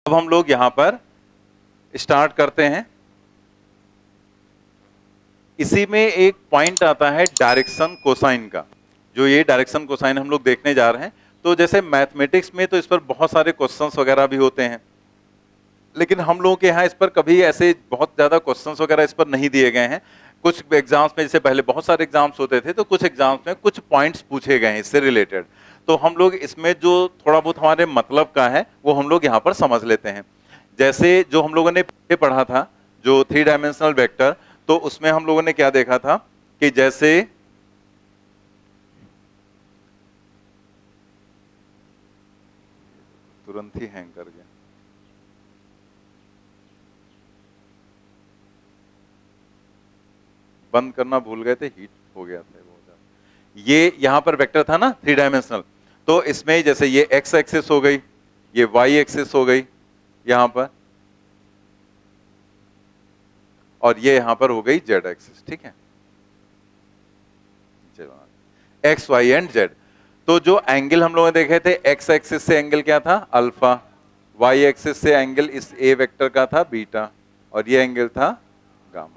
अब हम लोग यहां पर स्टार्ट करते हैं। इसी में एक पॉइंट आता है डायरेक्शन कोसाइन का, जो ये डायरेक्शन कोसाइन हम लोग देखने जा रहे हैं। तो जैसे मैथमेटिक्स में तो इस पर बहुत सारे क्वेश्चंस वगैरह भी होते हैं, लेकिन हम लोगों के यहाँ इस पर कभी ऐसे बहुत ज्यादा क्वेश्चंस वगैरह इस पर नहीं दिए गए हैं। कुछ एग्जाम्स में, जैसे पहले बहुत सारे एग्जाम्स होते थे, तो कुछ एग्जाम्स में कुछ पॉइंट्स पूछे गए हैं इससे रिलेटेड। तो हम लोग इसमें जो थोड़ा बहुत हमारे मतलब का है वो हम लोग यहाँ पर समझ लेते हैं। जैसे जो हम लोगों ने पहले पढ़ा था, जो 3 डायमेंशनल वेक्टर, तो उसमें हम लोगों ने क्या देखा था कि जैसे तुरंत ही हैंग कर गया, बंद करना भूल गए थे, हीट हो गया था बहुत ज्यादा। ये यहां पर वेक्टर था ना 3 डायमेंशनल, तो इसमें जैसे ये एक्स एक्सिस हो गई, ये वाई एक्सिस हो गई यहां पर, और ये यहां पर हो गई जेड एक्सिस। ठीक है, एक्स वाई एंड जेड। तो जो एंगल हम लोगों ने देखे थे, एक्स एक्सिस से एंगल क्या था, अल्फा, वाई एक्सिस से एंगल इस ए वेक्टर का था बीटा, और ये एंगल था गामा।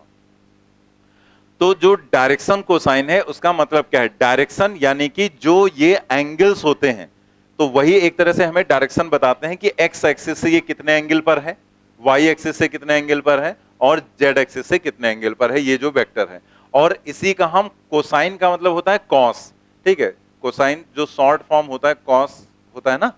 तो जो डायरेक्शन कोसाइन है उसका मतलब क्या है, डायरेक्शन यानी कि जो ये एंगल्स होते हैं, तो वही एक तरह से हमें डायरेक्शन बताते हैं कि एक्स एक्सिस से ये कितने एंगल पर है, वाई एक्सिस से कितने एंगल पर है, और जेड एक्सिस से कितने एंगल पर है, ये जो वेक्टर है। और इसी का हम कोसाइन का मतलब होता है कॉस। ठीक है, कोसाइन जो शॉर्ट फॉर्म होता है कॉस होता है ना,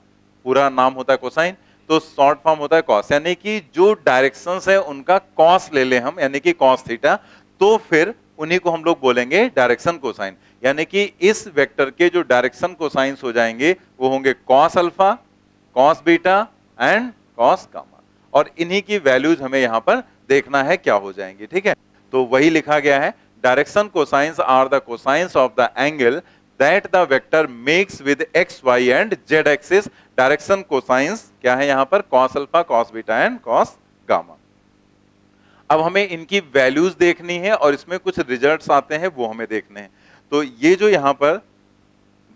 पूरा नाम होता है कोसाइन, तो शॉर्ट फॉर्म होता है कॉस, यानी कि जो डायरेक्शंस है उनका कॉस ले ले हम, यानी कि कॉस थीटा, तो फिर उन्हीं को हम लोग बोलेंगे डायरेक्शन कोसाइन। यानी कि इस वेक्टर के जो डायरेक्शन कोसाइंस हो जाएंगे वो होंगे cos alpha, cos beta and cos gamma, और इन्हीं की वैल्यूज हमें यहां पर देखना है क्या हो जाएंगी। ठीक है, तो वही लिखा गया है, direction cosines are the cosines of the angle that the vector makes with X Y and Z axis. Direction cosines क्या है यहां पर, cos alpha, cos beta and cos gamma. अब हमें इनकी वैल्यूज देखनी है और इसमें कुछ रिजल्ट्स आते हैं वो हमें देखने हैं। तो ये जो यहां पर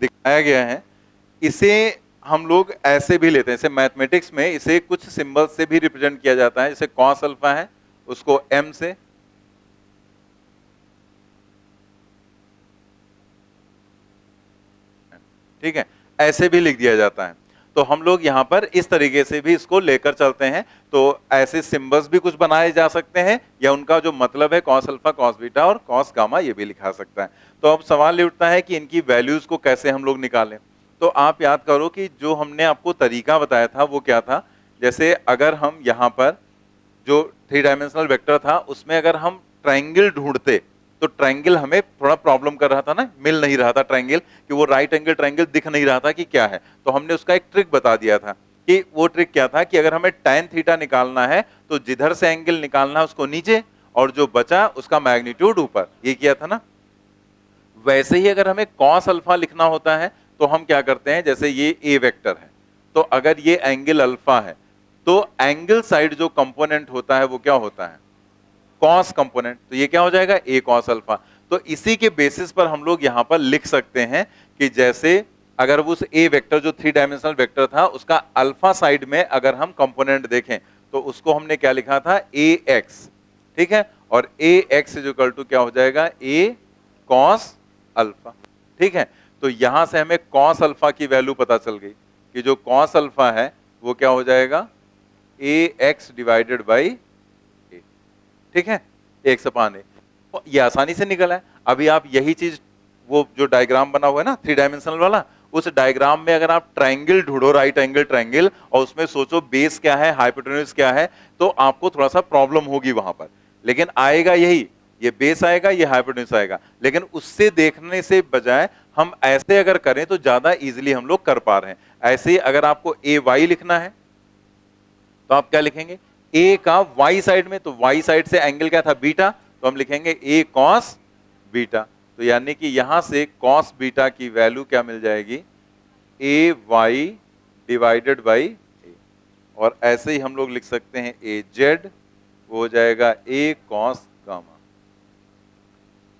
दिखाया गया है, इसे हम लोग ऐसे भी लेते हैं, जैसे मैथमेटिक्स में इसे कुछ सिंबल से भी रिप्रेजेंट किया जाता है। जैसे कॉस अल्फा है, उसको एम से, ठीक है, ऐसे भी लिख दिया जाता है। तो हम लोग यहां पर इस तरीके से भी इसको लेकर चलते हैं। तो ऐसे सिंबल्स भी कुछ बनाए जा सकते हैं, या उनका जो मतलब है कॉस अल्फा, कॉस बीटा और कॉस गामा, ये भी लिखा सकता है। तो अब सवाल ये उठता है कि इनकी वैल्यूज को कैसे हम लोग निकालें। तो आप याद करो कि जो हमने आपको तरीका बताया था वो क्या था। जैसे अगर हम यहां पर जो 3 डायमेंशनल वेक्टर था उसमें अगर हम ट्राइंगल ढूंढते, तो ट्राइंगल हमें थोड़ा प्रॉब्लम कर रहा था ना, मिल नहीं रहा था ट्राइंगल, कि वो राइट एंगल ट्राइंगल दिख नहीं रहा था कि क्या है। तो हमने उसका एक ट्रिक बता दिया था, कि वो ट्रिक क्या था कि अगर हमें tan थीटा निकालना है तो जिधर से एंगल निकालना है उसको नीचे, और जो बचा उसका मैग्नीट्यूड ऊपर, ये किया था ना। वैसे ही अगर हमें cos अल्फा लिखना होता है तो हम क्या करते हैं, जैसे ये a वेक्टर है, तो अगर ये एंगल अल्फा है, तो एंगल साइड जो कंपोनेंट होता है वो क्या होता है, कॉस कंपोनेंट। तो ये क्या हो जाएगा, a cos अल्फा। तो इसी के बेसिस पर हम लोग यहां पर लिख सकते हैं कि जैसे अगर उस a वेक्टर जो 3 डायमेंशनल वेक्टर था उसका अल्फा साइड में अगर हम कंपोनेंट देखें तो उसको हमने क्या लिखा था, ax। ठीक है, और ax इज इक्वल टू क्या हो जाएगा, a cos अल्फा। ठीक है, तो यहां से हमें cos अल्फा की वैल्यू पता चल गई कि जो cos अल्फा है वो क्या हो जाएगा, ax डिवाइडेड बाई a। ठीक है, एक सपान है, ये आसानी से निकला है। अभी आप यही चीज, वो जो डायग्राम बना हुआ है ना 3 डायमेंशनल वाला, उस डायग्राम में अगर आप ट्राइंगल ढूंढो, राइट एंगल ट्राइंगल, और उसमें सोचो बेस क्या है, हाइपोटेन्यूज क्या है, तो आपको थोड़ा सा प्रॉब्लम होगी वहां पर, लेकिन आएगा यही, ये बेस आएगा, ये हाइपोटेन्यूज आएगा। लेकिन उससे देखने से बजाय हम ऐसे अगर करें तो ज्यादा इजीली हम लोग कर पा रहे हैं। ऐसे ही अगर आपको ए वाई लिखना है तो आप क्या लिखेंगे, ए का वाई साइड में, तो वाई साइड से एंगल क्या था, बीटा, तो हम लिखेंगे ए कॉस बीटा। तो यानी कि यहां से कॉस बीटा की वैल्यू क्या मिल जाएगी, ए वाई डिवाइडेड बाई ए। और ऐसे ही हम लोग लिख सकते हैं ए जेड, वो हो जाएगा ए कॉस गामा।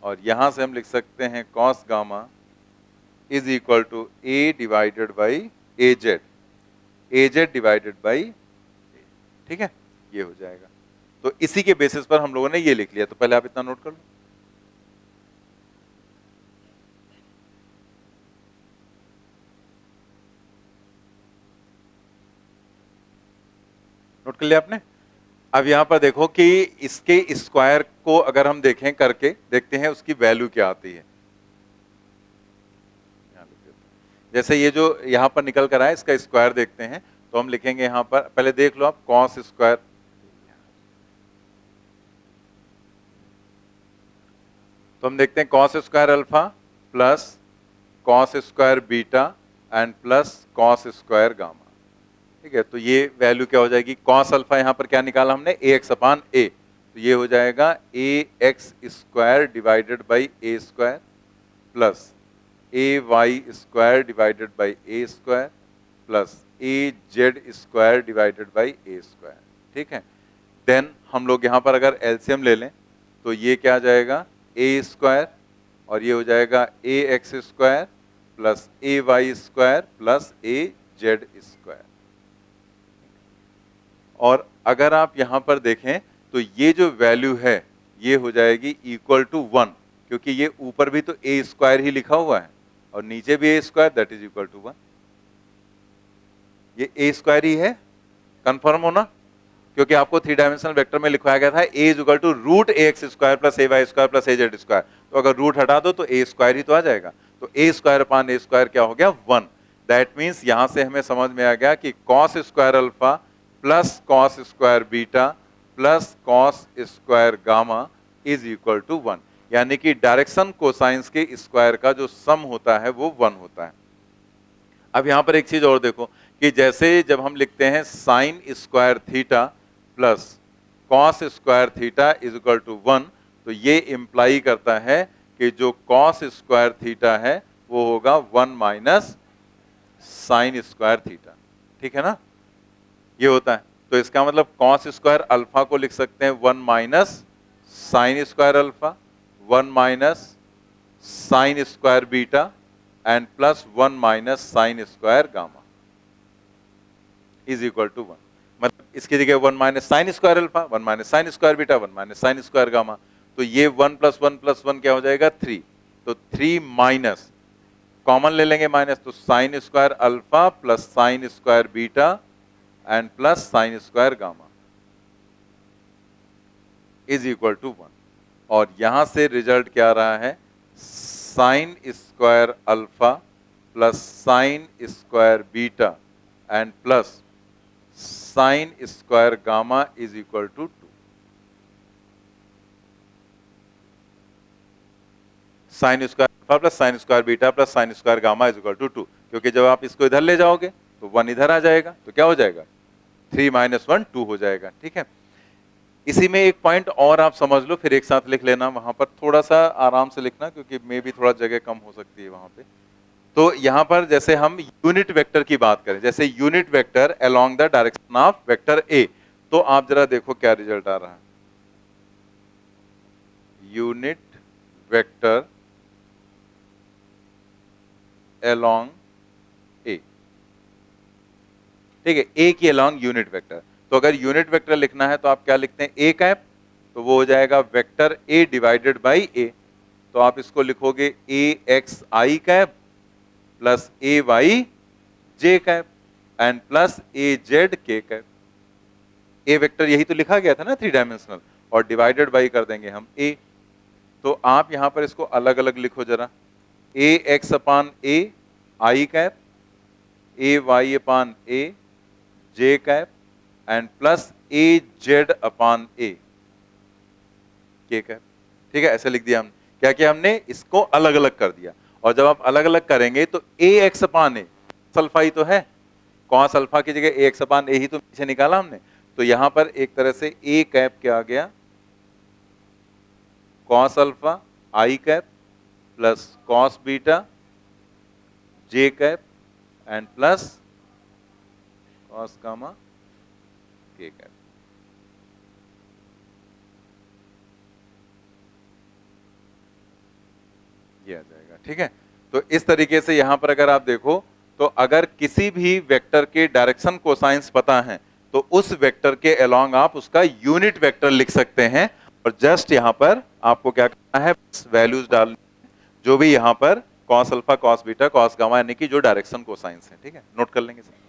और यहां से हम लिख सकते हैं cos gamma is equal to A divided by A Z divided by. ठीक है, ये हो जाएगा। तो इसी के बेसिस पर हम लोगों ने ये लिख लिया, तो पहले आप इतना नोट कर लो। नोट कर लिया आपने? अब यहां पर देखो कि इसके स्क्वायर को अगर हम देखें करके देखते हैं उसकी वैल्यू क्या आती है। जैसे ये जो यहां पर निकल कर आए इसका स्क्वायर देखते हैं, तो हम लिखेंगे यहां पर, पहले देख लो आप, कॉस स्क्वायर, तो हम देखते हैं cos square alpha plus cos square beta and plus cos square gamma. ठीक है, तो ये वैल्यू क्या हो जाएगी, कॉस अल्फा यहां पर क्या निकाला हमने, ए एक्स अपान ए, तो ये हो जाएगा A X square divided by A square plus A Y square divided by A square plus A Z square divided by A square. ठीक है, देन हम लोग यहां पर अगर एलसीएम ले लें तो ये क्या आ जाएगा, ए स्क्वायर और ये हो जाएगा A X square plus A Y square plus A Z square. और अगर आप यहां पर देखें तो ये जो वैल्यू है ये हो जाएगी इक्वल टू 1, क्योंकि ये ऊपर भी तो ए स्क्वायर ही लिखा हुआ है और नीचे भी A square, that is equal to 1। ये ए स्क्वायर ही है, कंफर्म होना, क्योंकि आपको 3 डायमेंशनल वेक्टर में लिखवाया गया था A is equal to root A X square plus A Y square plus A Z square, तो अगर रूट हटा दो तो ए स्क्वायर ही तो आ जाएगा, तो ए स्क्वायर अपान ए स्क्वायर क्या हो गया, 1। दैट मीन्स यहां से हमें समझ में आ गया कि cos square alpha plus cos square beta plus cos square gamma is equal to 1, यानी कि डायरेक्शन कोसाइंस के स्क्वायर का जो सम होता है वो 1 होता है। अब यहां पर एक चीज और देखो कि जैसे जब हम लिखते हैं sine square theta plus cos square theta is equal to 1, तो ये इंप्लाई करता है कि जो कॉस स्क्वायर थीटा है वो होगा 1 माइनस साइन स्क्वायर थीटा। ठीक है ना, ये होता है, तो इसका मतलब कॉस स्क्वायर अल्फा को लिख सकते हैं 1 minus sine square alpha, 1 minus sine square beta and plus 1 minus sine square gamma is equal to 1। मतलब इसकी जगह 1 minus sine square alpha, 1 minus sine square beta, 1 minus sine square gamma, तो ये 1 plus 1 plus 1 क्या हो जाएगा, 3, तो 3 minus, common ले लेंगे माइनस, तो sine square alpha plus sine square beta and plus sine square gamma is equal to 1। और यहां से रिजल्ट क्या आ रहा है, sine square alpha plus sine square beta and plus sine square gamma is equal to 2। Sine square alpha plus sine square beta plus sine square gamma is equal to 2, क्योंकि जब आप इसको इधर ले जाओगे तो 1 इधर आ जाएगा, तो क्या हो जाएगा, 3 माइनस 1 2 हो जाएगा। ठीक है, इसी में एक पॉइंट और आप समझ लो, फिर एक साथ लिख लेना, वहां पर थोड़ा सा आराम से लिखना क्योंकि मे भी थोड़ा जगह कम हो सकती है वहां पे। तो यहां पर जैसे हम यूनिट वेक्टर की बात करें, जैसे unit vector along the direction of vector A, तो आप जरा देखो क्या रिजल्ट आ रहा है, यूनिट वेक्टर अलोंग ए। ठीक है, ए की अलोंग यूनिट वेक्टर, तो अगर यूनिट वेक्टर लिखना है तो आप क्या लिखते हैं, ए कैप, तो वो हो जाएगा vector A divided by A, तो आप इसको लिखोगे A X I cap plus A Y J cap and plus A Z K cap. A vector यही तो लिखा गया था ना 3 डायमेंशनल, और डिवाइडेड बाई कर देंगे हम ए, तो आप यहां पर इसको अलग अलग लिखो जरा, A X upon A I cap, A Y upon A J cap and plus A Z upon A K cap. ठीक है, ऐसे लिख दिया हमने, क्या किया हमने, इसको अलग अलग कर दिया, और जब आप अलग अलग करेंगे तो A X upon A, alpha ही तो है, कॉस अल्फा की जगह ए एक्स अपान ए ही तो पीछे निकाला हमने, तो यहां पर एक तरह से ए कैप क्या आ गया, cos alpha I cap plus cos beta J cap and plus cos gamma के कैप। ये आ जाएगा। ठीक है, तो इस तरीके से यहां पर अगर आप देखो तो अगर किसी भी वेक्टर के डायरेक्शन कोसाइंस पता है तो उस वेक्टर के अलोंग आप उसका यूनिट वेक्टर लिख सकते हैं। और जस्ट यहां पर आपको क्या करना है, वैल्यूज डाल, जो भी यहां पर cos alpha, cos beta, cos gamma, यानी कि जो डायरेक्शन कोसाइंस है, ठीक है, नोट कर लेंगे सर।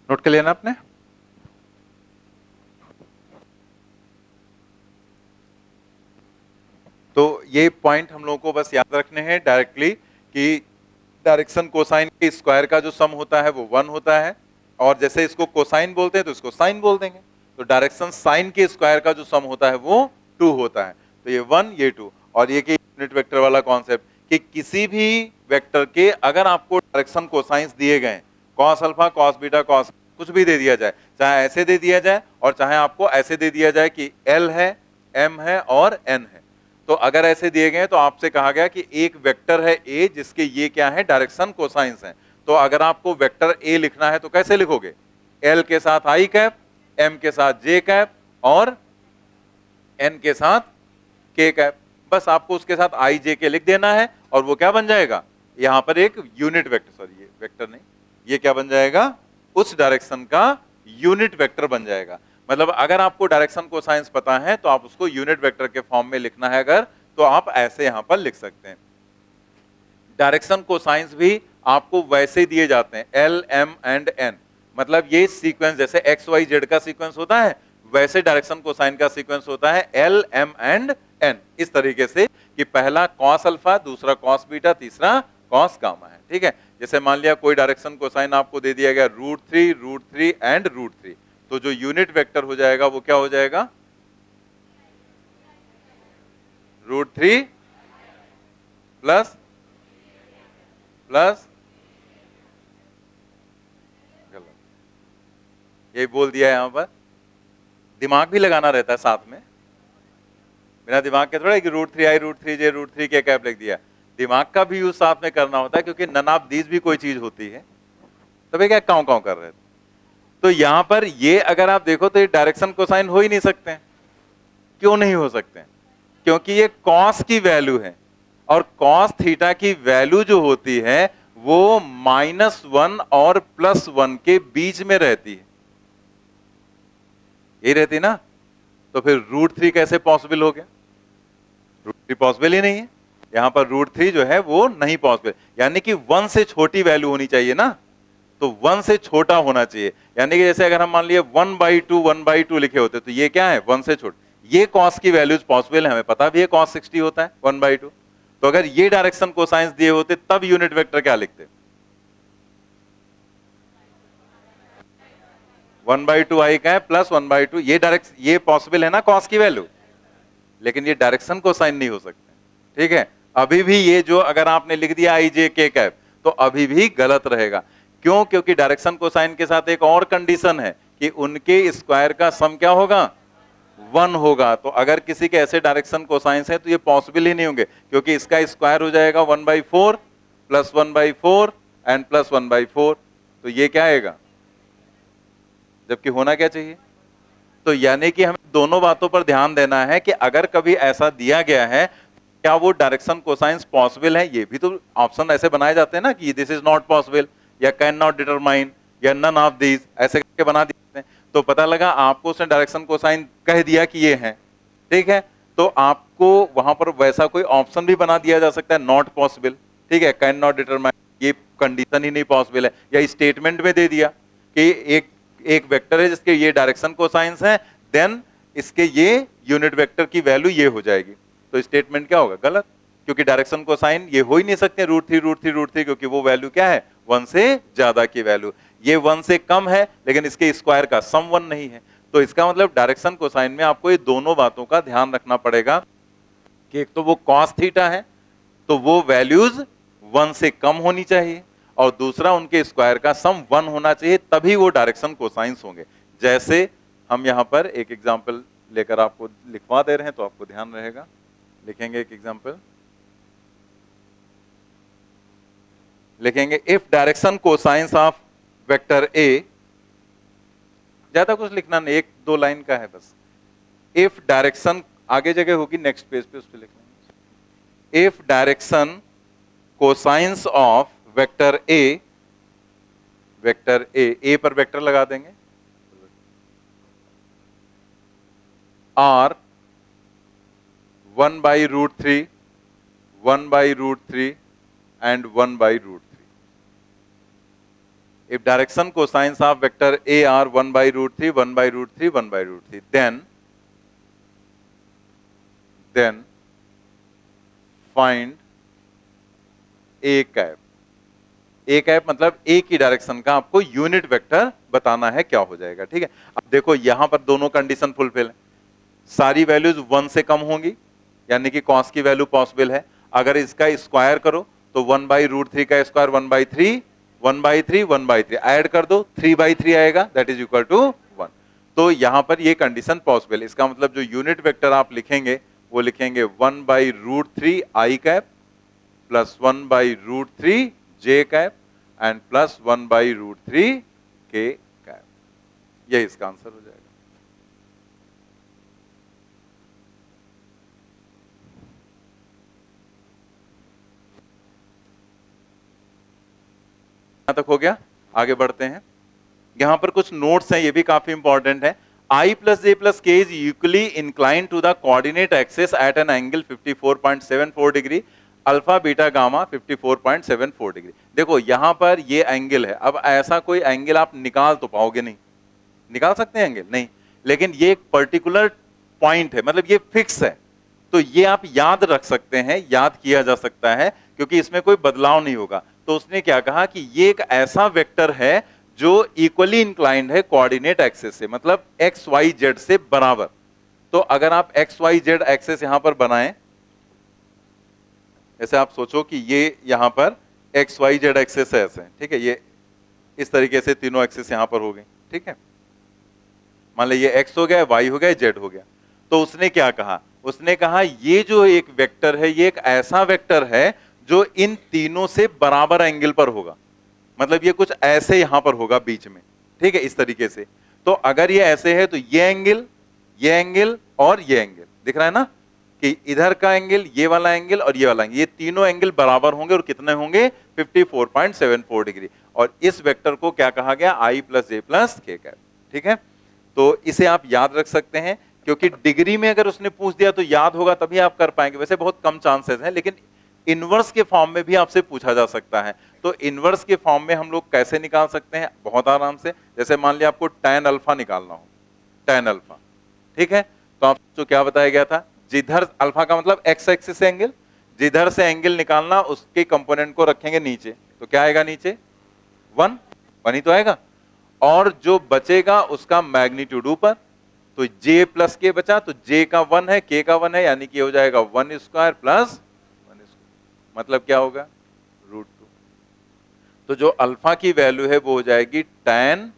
नोट कर लिया ना आपने? तो ये पॉइंट हम लोगों को बस याद रखने हैं डायरेक्टली कि डायरेक्शन कोसाइन के स्क्वायर का जो सम होता है वो 1 होता है, और जैसे इसको कोसाइन बोलते हैं तो इसको साइन बोल देंगे। तो डायरेक्शन साइन के स्क्वायर का जो सम होता है वो 2 होता है। तो ये 1, ये 2, और ये कि यूनिट वेक्टर वाला कॉन्सेप्ट कि किसी भी वेक्टर के अगर आपको डायरेक्शन कोसाइंस दिए गए, cos alpha, cos beta, cos कुछ भी दे दिया जाए, चाहे ऐसे दे दिया जाए और चाहे आपको ऐसे दे दिया जाए कि L है, M है और N है। तो अगर ऐसे दिए गए तो आपसे कहा गया कि एक वेक्टर है A जिसके ये क्या है, डायरेक्शन कोसाइंस है। तो अगर आपको वेक्टर A लिखना है तो कैसे लिखोगे? L के साथ I कैप, M के साथ J कैप और N के साथ K कैप। बस आपको उसके साथ I J K लिख देना है और वो क्या बन जाएगा, यहां पर एक यूनिट वेक्टर, सॉरी ये वेक्टर नहीं, ये क्या बन जाएगा, उस डायरेक्शन का यूनिट वेक्टर बन जाएगा। मतलब अगर आपको डायरेक्शन कोसाइंस पता है तो आप उसको यूनिट वेक्टर के फॉर्म में लिखना है अगर, तो आप ऐसे यहां पर लिख सकते हैं। डायरेक्शन कोसाइंस भी आपको वैसे दिए जाते हैं, L, M एंड N। मतलब ये सीक्वेंस जैसे x y z का सीक्वेंस होता है, वैसे डायरेक्शन कोसाइन का सीक्वेंस होता है L, M एंड N। इस तरीके से कि पहला कॉस अल्फा, दूसरा कॉस बीटा, तीसरा कॉस गामा है, ठीक है। जैसे मान लिया कोई डायरेक्शन कोसाइन आपको दे दिया गया √3 एंड √3, तो जो यूनिट वेक्टर हो जाएगा वो क्या हो जाएगा, √3 प्लस प्लस, यही बोल दिया है यहां पर। दिमाग भी लगाना रहता है साथ में, बिना दिमाग के थोड़ा कि √3i, √3j, √3k कैप लिख दिया। दिमाग का भी यूज साथ में करना होता है, क्योंकि नन ऑफ दीज भी कोई चीज होती है। तभी क्या काउ काउ कर रहे थे। तो यहां पर ये अगर आप देखो तो ये डायरेक्शन कोसाइन हो ही नहीं सकते हैं। क्यों नहीं हो सकते हैं? क्योंकि ये कॉस की वैल्यू है, और कॉस थीटा की वैल्यू जो होती है वो -1 और +1 के बीच में रहती है, यही रहती ना। तो फिर √3 कैसे पॉसिबल हो गया? √3 पॉसिबल ही नहीं है। यहां पर √3 जो है वो नहीं पॉसिबल, यानी कि 1 से छोटी वैल्यू होनी चाहिए ना, तो 1 से छोटा होना चाहिए। यानी कि जैसे अगर हम मान लिए 1/2 लिखे होते तो ये क्या है, 1 से छोटा। ये कॉस की वैल्यूज पॉसिबल है, हमें पता भी है cos 60 होता है 1/2। तो अगर ये डायरेक्शन कोसाइंस दिए होते तब यूनिट वेक्टर क्या लिखते, 1/2 i का है प्लस 1/2, ये डायरेक्ट, ये पॉसिबल है ना कॉस की वैल्यू, लेकिन ये डायरेक्शन कोसाइन नहीं हो सकते, ठीक है। अभी भी ये जो अगर आपने लिख दिया आई जे के कैप तो अभी भी गलत रहेगा। क्यों? क्योंकि डायरेक्शन कोसाइन के साथ एक और कंडीशन है कि उनके स्क्वायर का सम क्या होगा, 1 होगा। तो अगर किसी के ऐसे डायरेक्शन कोसाइंस है तो ये पॉसिबल ही नहीं होंगे, क्योंकि इसका स्क्वायर हो जाएगा 1/4 प्लस 1/4 एंड प्लस 1/4। तो ये क्या आएगा, जबकि होना क्या चाहिए। तो यानी कि हमें दोनों बातों पर ध्यान देना है कि अगर कभी ऐसा दिया गया है, क्या वो डायरेक्शन कोसाइंस पॉसिबल है। ये भी तो ऑप्शन ऐसे बनाए जाते हैं ना कि दिस इज नॉट पॉसिबल, या कैन नॉट डिटरमाइन, या नन ऑफ दीज, ऐसे करके बना दिए। तो पता लगा आपको उसने डायरेक्शन कोसाइन कह दिया कि ये है, ठीक है, तो आपको वहां पर वैसा कोई ऑप्शन भी बना दिया जा सकता है, नॉट पॉसिबल, ठीक है, कैन नॉट डिटरमाइन, ये कंडीशन ही नहीं पॉसिबल है। या स्टेटमेंट में दे दिया कि एक वेक्टर है जिसके ये डायरेक्शन कोसाइंस है, देन इसके ये यूनिट वेक्टर की वैल्यू ये हो जाएगी, तो स्टेटमेंट क्या होगा, गलत। क्योंकि डायरेक्शन कोसाइन ये हो ही नहीं सकते √3 क्योंकि वो वैल्यू क्या है 1 से ज्यादा की वैल्यू, ये 1 से कम है लेकिन इसके स्क्वायर का सम 1 नहीं है। तो इसका मतलब डायरेक्शन कोसाइन में आपको ये दोनों बातों का ध्यान रखना पड़ेगा कि एक तो वो कॉस थीटा है तो वो वैल्यूज 1 से कम होनी चाहिए, और दूसरा उनके स्क्वायर का सम 1 होना चाहिए, तभी वो डायरेक्शन कोसाइंस होंगे। जैसे हम यहां पर एक एग्जांपल लेकर आपको लिखवा दे रहे हैं तो आपको ध्यान रहेगा। लिखेंगे एक एग्जांपल, लिखेंगे if direction cosines of vector A, ज्यादा कुछ लिखना नहीं, 1-2 लाइन का है बस। इफ डायरेक्शन, आगे जगह होगी नेक्स्ट पेज पे, उस पे लिख लेंगे। If direction cosines of vector A पर वेक्टर लगा देंगे, are 1/√3 1/√3 and 1/√3. If direction cosines of vector A are 1/√3 1/√3 1/√3, then find A cap. A cap मतलब ए की डायरेक्शन का आपको यूनिट वेक्टर बताना है, क्या हो जाएगा। ठीक है, अब देखो यहां पर दोनों कंडीशन फुलफिल है, सारी वैल्यूज 1 से कम होंगी यानी कि कॉस की वैल्यू पॉसिबल है। अगर इसका स्क्वायर करो तो 1/√3 का स्क्वायर 1/3 1/3 1/3 ऐड कर दो 3/3 आएगा, दैट इज इक्वल टू 1। तो यहां पर ये कंडीशन पॉसिबल, इसका मतलब जो यूनिट वेक्टर आप लिखेंगे वो लिखेंगे 1/√3 I cap plus 1/√3 J cap and plus 1/√3 K cap, यही इसका आंसर हो जाएगा। यहां तक हो गया, आगे बढ़ते हैं। यहां पर कुछ नोट्स हैं, ये भी काफी इंपॉर्टेंट है। I plus J plus K is equally inclined to the coordinate axis at an angle 54.74 degree, alpha beta gamma 54.74 degree. देखो यहां पर ये एंगल है, अब ऐसा कोई एंगल आप निकाल तो पाओगे नहीं, निकाल सकते हैं एंगल नहीं, लेकिन ये एक पर्टिकुलर पॉइंट है, मतलब ये फिक्स है, तो ये आप याद रख सकते हैं, याद किया जा सकता है क्योंकि इसमें कोई बदलाव नहीं होगा। तो उसने क्या कहा कि ये एक ऐसा वेक्टर है जो इक्वली इंक्लाइंड है कोऑर्डिनेट एक्सिस से, मतलब एक्स वाई जेड से बराबर। तो अगर आप एक्स वाई जेड एक्सिस यहां पर बनाएं, ऐसे आप सोचो कि ये यहां पर एक्स वाई जेड एक्सिस है ऐसे, ठीक है, ये इस तरीके से तीनों एक्सिस यहां पर हो गई, ठीक है। मान लीजिए ये एक्स हो गया, वाई हो गया, जेड हो गया। तो उसने क्या कहा, उसने कहा ये जो एक वेक्टर है ये एक ऐसा वेक्टर है जो इन तीनों से बराबर एंगल पर होगा, मतलब ये कुछ ऐसे यहां पर होगा बीच में, ठीक है, इस तरीके से। तो अगर ये ऐसे है तो ये एंगल और ये एंगल दिख रहा है ना, कि इधर का एंगल, ये वाला एंगल और ये वाला एंगल, ये तीनों एंगल बराबर होंगे और कितने होंगे 54.74 डिग्री। और इस वेक्टर को क्या कहा गया, I plus J plus K cap, ठीक है। तो इसे आप याद रख सकते हैं, क्योंकि डिग्री में अगर उसने पूछ दिया तो याद होगा तभी आप कर पाएंगे, वैसे बहुत कम चांसेस हैं, लेकिन इनवर्स के फॉर्म में भी आपसे पूछा जा सकता है। तो इनवर्स के फॉर्म में हम लोग कैसे निकाल सकते हैं, बहुत आराम से। जैसे मान लिया आपको tan अल्फा निकालना हो, tan अल्फा, ठीक है, तो आपको क्या बताया गया था, जिधर अल्फा का मतलब एक्स एक्सिस से एंगल, जिधर से एंगल निकालना उसके कंपोनेंट को रखेंगे नीचे, तो क्या आएगा नीचे 1 ही तो आएगा, और जो बचेगा उसका मैग्नीट्यूड ऊपर। तो j प्लस के बचा, तो j का 1 है, k का 1 है, यानी कि हो जाएगा 1 स्क्वायर प्लस 1 स्क्वायर, मतलब क्या होगा √2। तो जो अल्फा की वैल्यू है वो हो जाएगी tan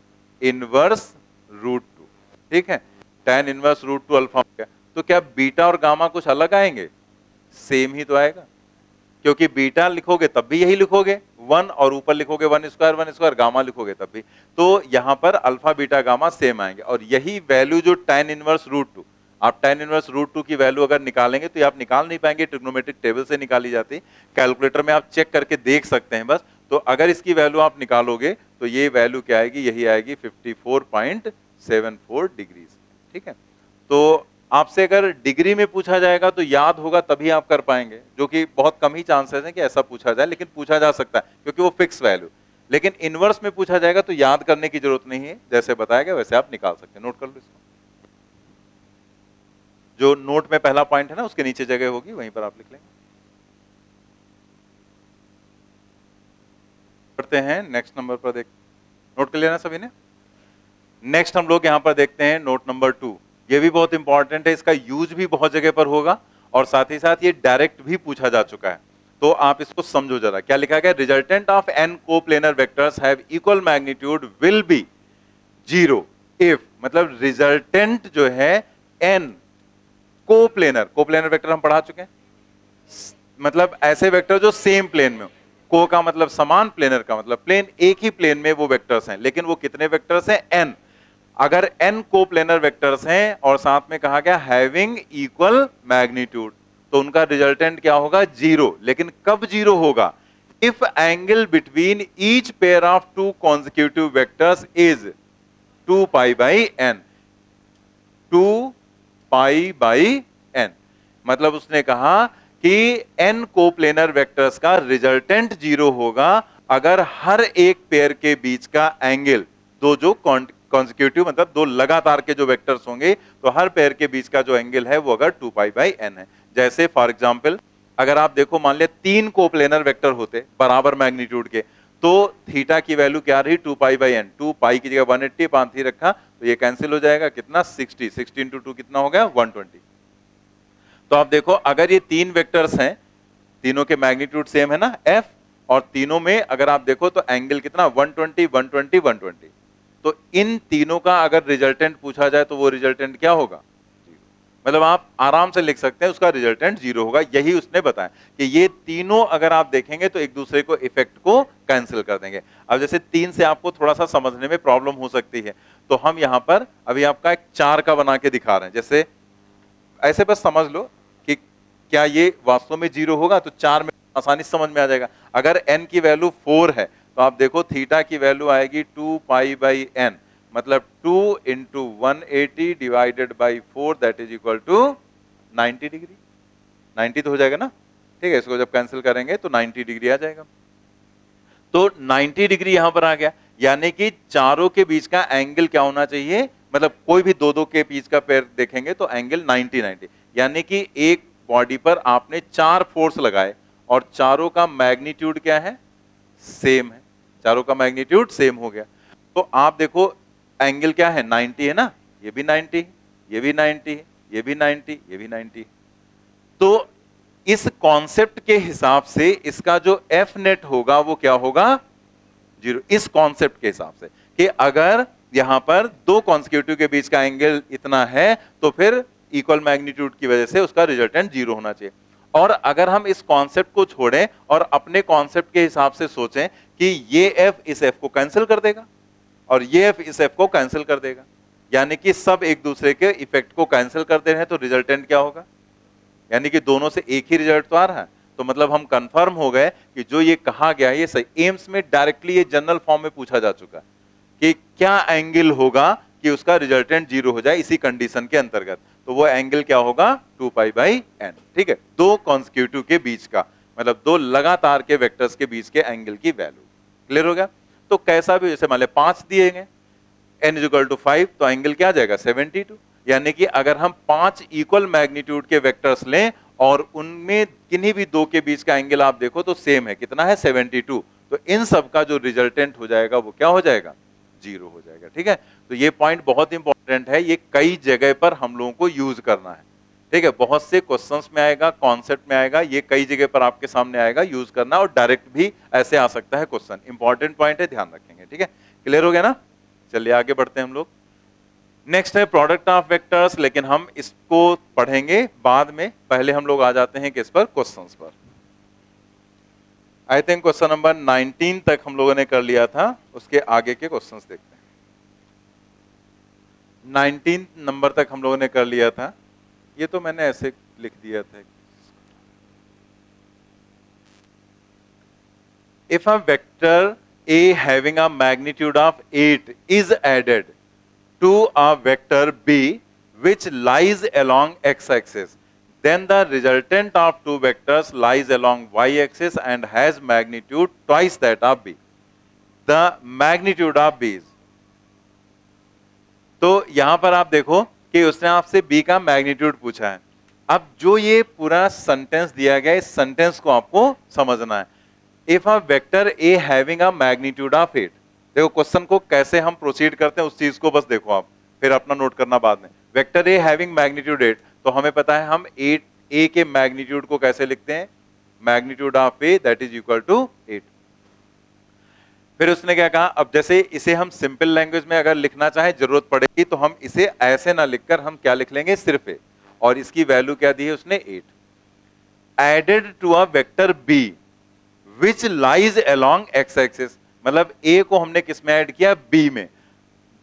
इनवर्स √2, ठीक है, tan इनवर्स √2 अल्फा हो गया। तो क्या बीटा और गामा कुछ अलग आएंगे, सेम ही तो आएगा, क्योंकि बीटा लिखोगे तब भी यही लिखोगे 1, और ऊपर लिखोगे 1 स्क्वायर गामा लिखोगे तब भी। तो यहां पर अल्फा बीटा गामा सेम आएंगे, और यही वैल्यू जो tan इनवर्स √2, आप tan इनवर्स √2 की वैल्यू अगर निकालेंगे तो ये आप निकाल नहीं पाएंगे, ट्रिग्नोमेट्रिक टेबल से निकाली जाती, कैलकुलेटर में आप चेक करके देख सकते हैं बस। तो अगर इसकी वैल्यू आप निकालोगे तो ये वैल्यू क्या आएगी, यही आएगी 54.74 डिग्री, ठीक है। तो आपसे अगर डिग्री में पूछा जाएगा तो याद होगा तभी आप कर पाएंगे, जो कि बहुत कम ही चांसेस हैं कि ऐसा पूछा जाए, लेकिन पूछा जा सकता है क्योंकि वो फिक्स वैल्यू। लेकिन इनवर्स में पूछा जाएगा तो याद करने की जरूरत नहीं है, जैसे बताया गया वैसे आप निकाल सकते हैं। नोट कर लो इसको, जो नोट में पहला पॉइंट है ना उसके नीचे जगह होगी वहीं पर आप लिख लेंगे। बढ़ते हैं नेक्स्ट नंबर पर। देख, नोट कर लिया ना सभी ने? नेक्स्ट हम लोग यहां पर देखते हैं नोट नंबर 2। ये भी बहुत इंपॉर्टेंट है, इसका यूज भी बहुत जगह पर होगा और साथ ही साथ ये डायरेक्ट भी पूछा जा चुका है, तो आप इसको समझो जरा। क्या लिखा गया? Resultant of N coplanar vectors have equal magnitude will be zero if, मतलब रिजल्टेंट जो है एन कोप्लेनर, कोप्लेनर वेक्टर हम पढ़ा चुके हैं, मतलब ऐसे वेक्टर जो सेम प्लेन में हो। को का मतलब समान, प्लेनर का मतलब प्लेन, एक ही प्लेन में वो वेक्टर्स हैं, लेकिन वो कितने वेक्टर्स हैं? एन। अगर एन कोप्लेनर वेक्टर्स हैं और साथ में कहा गया हैविंग इक्वल मैग्नीट्यूड, तो उनका रिजल्टेंट क्या होगा? जीरो। लेकिन कब जीरो होगा? If angle between each pair of two consecutive vectors is 2 pi by N, 2 pi by N. मतलब उसने कहा कि एन कोप्लेनर वेक्टर्स का रिजल्टेंट जीरो होगा अगर हर एक पेयर के बीच का एंगल, दो जो कॉन्जिक्यूटिव मतलब दो लगातार के जो वेक्टर्स होंगे, तो हर पेयर के बीच का जो एंगल है वो अगर 2 पाई बाई एन है। जैसे फॉर एग्जांपल अगर आप देखो, मान लिया 3 कोप्लेनर वेक्टर होते बराबर मैग्नीट्यूड के, तो थीटा की वैल्यू क्या रही? 2 पाई बाई एन। 2 पाई की जगह 180 पांथी रखा तो ये कैंसिल हो जाएगा, कितना? 60। 60 इंटू 2 कितना हो गया? 120। तो आप देखो, अगर ये 3 वेक्टर्स हैं, तीनों के मैग्नीट्यूड सेम है ना f, और तीनों में अगर आप देखो तो एंगल कितना? 120 120 120। तो इन तीनों का अगर रिजल्टेंट पूछा जाए तो वो रिजल्टेंट क्या होगा? मतलब आप आराम से लिख सकते हैं उसका रिजल्टेंट जीरो होगा। यही उसने बताया कि ये तीनों अगर आप देखेंगे तो एक दूसरे को इफेक्ट को कैंसिल कर देंगे। अब जैसे 3 से आपको थोड़ा सा समझने में प्रॉब्लम हो सकती है, तो हम यहां पर अभी आपका एक 4 का बना के दिखा रहे हैं। जैसे ऐसे बस समझ लो कि क्या ये वास्तव में जीरो होगा, तो 4 में आसानी से समझ में आ जाएगा। अगर n की वैल्यू 4 है तो आप देखो थीटा की वैल्यू आएगी 2 पाई बाई एन, मतलब 2 into 180 divided by 4 that is equal to 90 degree. 90 तो हो जाएगा ना? ठीक है, इसको जब कैंसिल करेंगे तो 90 डिग्री आ जाएगा। तो 90 डिग्री यहां पर आ गया, यानी कि चारों के बीच का एंगल क्या होना चाहिए? मतलब कोई भी दो दो के बीच का पेयर देखेंगे तो एंगल 90 90, यानी कि एक बॉडी पर आपने 4 फोर्स लगाए और चारों का मैग्नीट्यूड क्या है? सेम है। चारों का मैग्नीट्यूड सेम हो गया। तो आप देखो एंगल क्या है? 90 है ना? ये भी 90, ये भी 90, ये भी 90, ये भी 90। तो इस कॉन्सेप्ट के हिसाब से इसका जो एफ नेट होगा वो क्या होगा? जीरो। इस कॉन्सेप्ट के हिसाब से कि अगर यहां पर दो कॉन्सिक्यूटिव के बीच का एंगल इतना है तो फिर इक्वल मैग्नीट्यूड की वजह से उसका रिजल्टेंट जीरो होना चाहिए। और अगर हम इस कॉन्सेप्ट को छोड़ें और अपने कॉन्सेप्ट के हिसाब से सोचें कि ये एफ इस एफ को कैंसिल कर देगा और ये एफ इस एफ को कैंसिल कर देगा, यानी कि सब एक दूसरे के इफेक्ट को कैंसिल कर दे रहे हैं, तो रिजल्टेंट क्या होगा? यानी कि दोनों से एक ही रिजल्ट तो आ रहा है। तो मतलब हम कंफर्म हो गए कि जो ये कहा गया है ये सही। एम्स में डायरेक्टली ये जनरल फॉर्म में पूछा जा चुका है कि क्या एंगल होगा कि उसका रिजल्टेंट जीरो हो जाए इसी कंडीशन के अंतर्गत, तो वो एंगल क्या होगा? 2 पाई बाई एन। ठीक है, दो कॉन्सिक्यूटिव के बीच का, मतलब दो लगातार के वेक्टर्स के बीच के एंगल की वैल्यू। क्लियर हो गया? तो कैसा भी, जैसे मान ले 5 दिए गए, n इक्वल टू 5, तो एंगल क्या आ जाएगा? 72। यानी कि अगर हम 5 इक्वल मैग्नीट्यूड के वेक्टर्स लें और उनमें किन्हीं भी दो के बीच का एंगल आप देखो तो सेम है, कितना है? 72। तो इन सब का जो रिजल्टेंट हो जाएगा वो क्या हो जाएगा? जीरो हो जाएगा। ठीक है, तो ये पॉइंट बहुत इंपॉर्टेंट है, ये कई जगह पर हम लोगों को यूज करना है। ठीक है, बहुत से क्वेश्चंस में आएगा, कॉन्सेप्ट में आएगा, ये कई जगह पर आपके सामने आएगा, यूज करना, और डायरेक्ट भी ऐसे आ सकता है क्वेश्चन। इंपॉर्टेंट पॉइंट है, ध्यान रखेंगे। ठीक है, क्लियर हो गया ना? चलिए आगे बढ़ते हैं हम लोग। नेक्स्ट है प्रोडक्ट ऑफ वेक्टर्स, लेकिन हम इसको पढ़ेंगे बाद में, पहले हम लोग आ जाते हैं किस पर? क्वेश्चंस पर। आई थिंक क्वेश्चन नंबर 19 तक हम लोगों ने कर लिया था, उसके आगे के क्वेश्चंस देखते हैं। 19 नंबर तक हम लोगों ने कर लिया था, ये तो मैंने ऐसे लिख दिया था। If a vector A having a magnitude of 8 is added to a vector B which lies along x-axis, then the resultant of two vectors lies along y-axis and has magnitude twice that of B. The magnitude of B is, तो यहां पर आप देखो कि उसने आपसे B का magnitude पूछा है। अब जो ये पूरा सेंटेंस दिया गया है, इस सेंटेंस को आपको समझना है। If a vector A having a magnitude of 8, देखो क्वेश्चन को कैसे हम प्रोसीड करते हैं उस चीज को बस देखो आप, फिर अपना नोट करना बाद में। वेक्टर ए हैविंग मैग्नीट्यूड 8, तो हमें पता है हम 8 ए के मैग्नीट्यूड को कैसे लिखते हैं, magnitude of A that is equal to 8। फिर उसने क्या कहा, अब जैसे इसे हम सिंपल लैंग्वेज में अगर लिखना चाहें जरूरत पड़ेगी तो हम इसे ऐसे ना लिखकर हम क्या लिख लेंगे, सिर्फ ए, और इसकी वैल्यू क्या दी है उसने 8, added to a vector B which lies along X axis, मतलब ए को हमने किस में ऐड किया, बी में।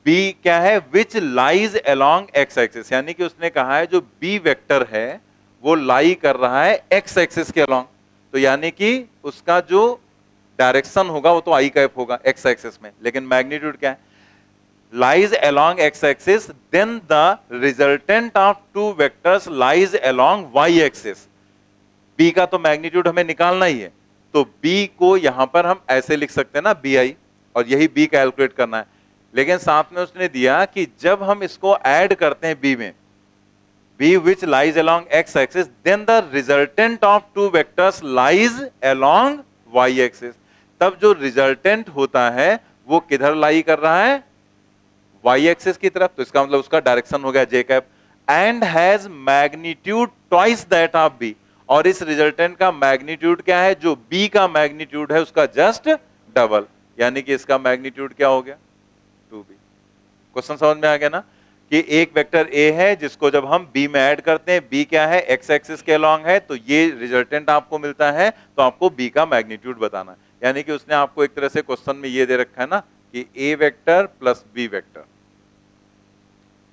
बी क्या है, विच लाइज अलोंग एक्स एक्सिस, यानी कि उसने कहा है जो बी वेक्टर है वो लाई कर रहा है एक्स एक्सिस के अलोंग, तो यानी कि उसका जो डायरेक्शन होगा वो तो आई कैप होगा एक्स एक्सिस में, लेकिन मैग्नीट्यूड क्या है, lies along x axis, then the resultant of two vectors lies along y axis। b का तो मैग्नीट्यूड हमें निकालना ही है, तो b को यहां पर हम ऐसे लिख सकते हैं ना bi, और यही b कैलकुलेट करना है। लेकिन साथ में उसने दिया कि जब हम इसको ऐड करते हैं b में, b which lies along x axis, then the resultant of two vectors lies along y axis, तब जो रिजल्टेंट होता है वो किधर लाई कर रहा है, वाई एक्सिस की तरफ, तो इसका मतलब उसका डायरेक्शन हो गया J cap, and has magnitude twice that of B, और इस रिजल्टेंट का मैग्नीट्यूड क्या है, जो बी का मैग्नीट्यूड है उसका जस्ट डबल, यानी कि इसका मैग्नीट्यूड क्या हो गया, 2b। क्वेश्चन समझ में आ गया ना, कि एक वेक्टर ए है जिसको जब हम बी में ऐड करते हैं, बी क्या है, एक्स एक्सिस के अलॉन्ग है, तो ये रिजल्टेंट आपको मिलता है, तो आपको बी का मैग्नीट्यूड बताना है। यानी कि उसने आपको एक तरह से क्वेश्चन में ये दे रखा है ना कि A vector plus B vector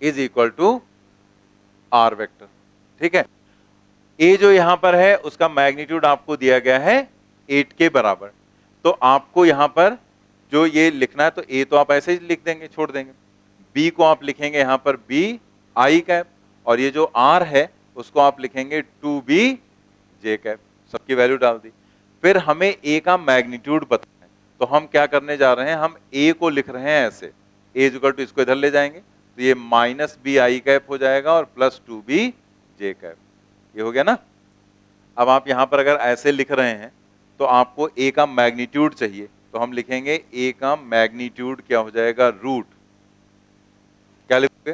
is equal to R vector, ठीक है। ए जो यहां पर है उसका मैग्नीट्यूड आपको दिया गया है 8 के बराबर, तो आपको यहां पर जो ये लिखना है, तो ए तो आप ऐसे ही लिख देंगे, छोड़ देंगे, बी को आप लिखेंगे यहां पर बी आई कैप, और ये जो आर है उसको आप लिखेंगे 2b जे कैप, सबकी वैल्यू डाल दी। फिर हमें ए का मैग्नीट्यूड पता है, तो हम क्या करने जा रहे हैं, हम ए को लिख रहे हैं ऐसे, ए इक्वल टू, इसको इधर ले जाएंगे तो ये माइनस बी आई कैप हो जाएगा और प्लस 2b जे कैप, ये हो गया ना। अब आप यहां पर अगर ऐसे लिख रहे हैं तो आपको ए का मैग्नीट्यूड चाहिए, तो हम लिखेंगे ए का मैग्नीट्यूड क्या हो जाएगा, रूट, क्या लिखोगे,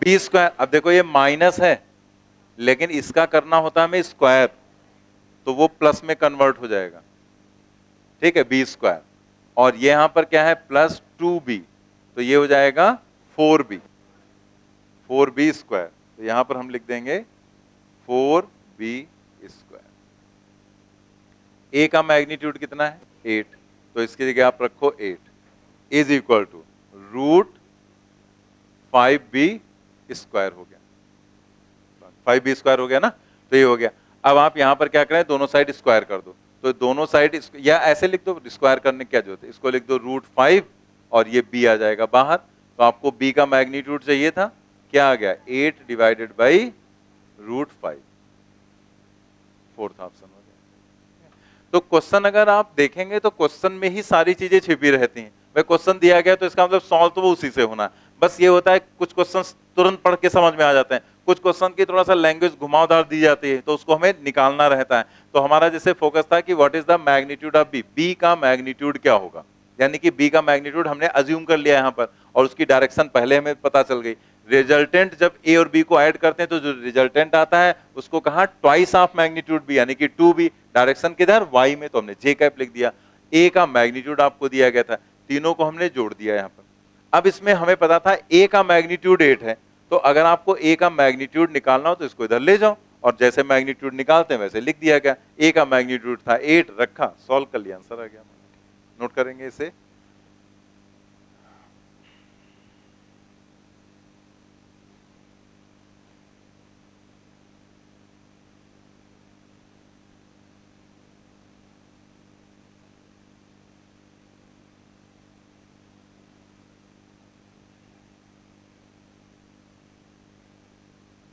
बी स्क्वायर। अब देखो ये माइनस है, लेकिन इसका करना होता है हमें स्क्वायर, तो वो प्लस में कन्वर्ट हो जाएगा, ठीक है, बी स्क्वायर, और ये यहां पर क्या है, प्लस 2b, तो ये हो जाएगा 4b, 4b स्क्वायर, तो यहां पर हम लिख देंगे 4b स्क्वायर। ए का मैग्नीट्यूड कितना है, 8, तो इसकी जगह आप रखो 8 is equal to root 5b square हो गया, 5b स्क्वायर हो गया ना, तो ये हो गया। अब आप यहां पर क्या करें, दोनों साइड स्क्वायर कर दो, तो दोनों साइड या ऐसे लिख दो, स्क्वायर करने की क्या जरूरत है, इसको लिख दो रूट 5 और ये b आ जाएगा बाहर, तो आपको b का मैग्नीट्यूड चाहिए था, क्या आ गया, 8 divided by root 5, fourth option हो गया। तो क्वेश्चन अगर आप देखेंगे तो क्वेश्चन में ही सारी चीजें छिपी रहती हैं, भाई क्वेश्चन दिया गया तो इसका मतलब सॉल्व तो वो उसी से होना है, बस ये होता है कुछ क्वेश्चन तुरंत पढ़ के समझ में आ जाते हैं, कुछ क्वेश्चन की थोड़ा सा लैंग्वेज घुमावदार दी जाती है, तो उसको हमें निकालना रहता है। तो हमारा जैसे फोकस था कि what is the magnitude of B, B का मैग्नीट्यूड क्या होगा, यानी कि बी का मैग्नीट्यूड हमने अज्यूम कर लिया यहाँ पर, और उसकी डायरेक्शन पहले हमें पता चल गई। रिजल्टेंट जब ए और बी को ऐड करते हैं तो जो रिजल्टेंट आता है उसको कहा ट्वाइस ऑफ मैग्नीट्यूड बी, यानी कि 2b, डायरेक्शन किधर, वाई में, तो हमने जे कैप लिख दिया। ए का मैग्नीट्यूड आपको दिया गया था, तीनों को हमने जोड़ दिया यहाँ पर। अब इसमें हमें पता था ए का मैग्नीट्यूड 8 है, तो अगर आपको ए का मैग्नीट्यूड निकालना हो तो इसको इधर ले जाओ, और जैसे मैग्नीट्यूड निकालते हैं वैसे लिख दिया गया। ए का मैग्नीट्यूड था 8, रखा, सॉल्व कर लिया, आंसर आ गया। नोट करेंगे इसे,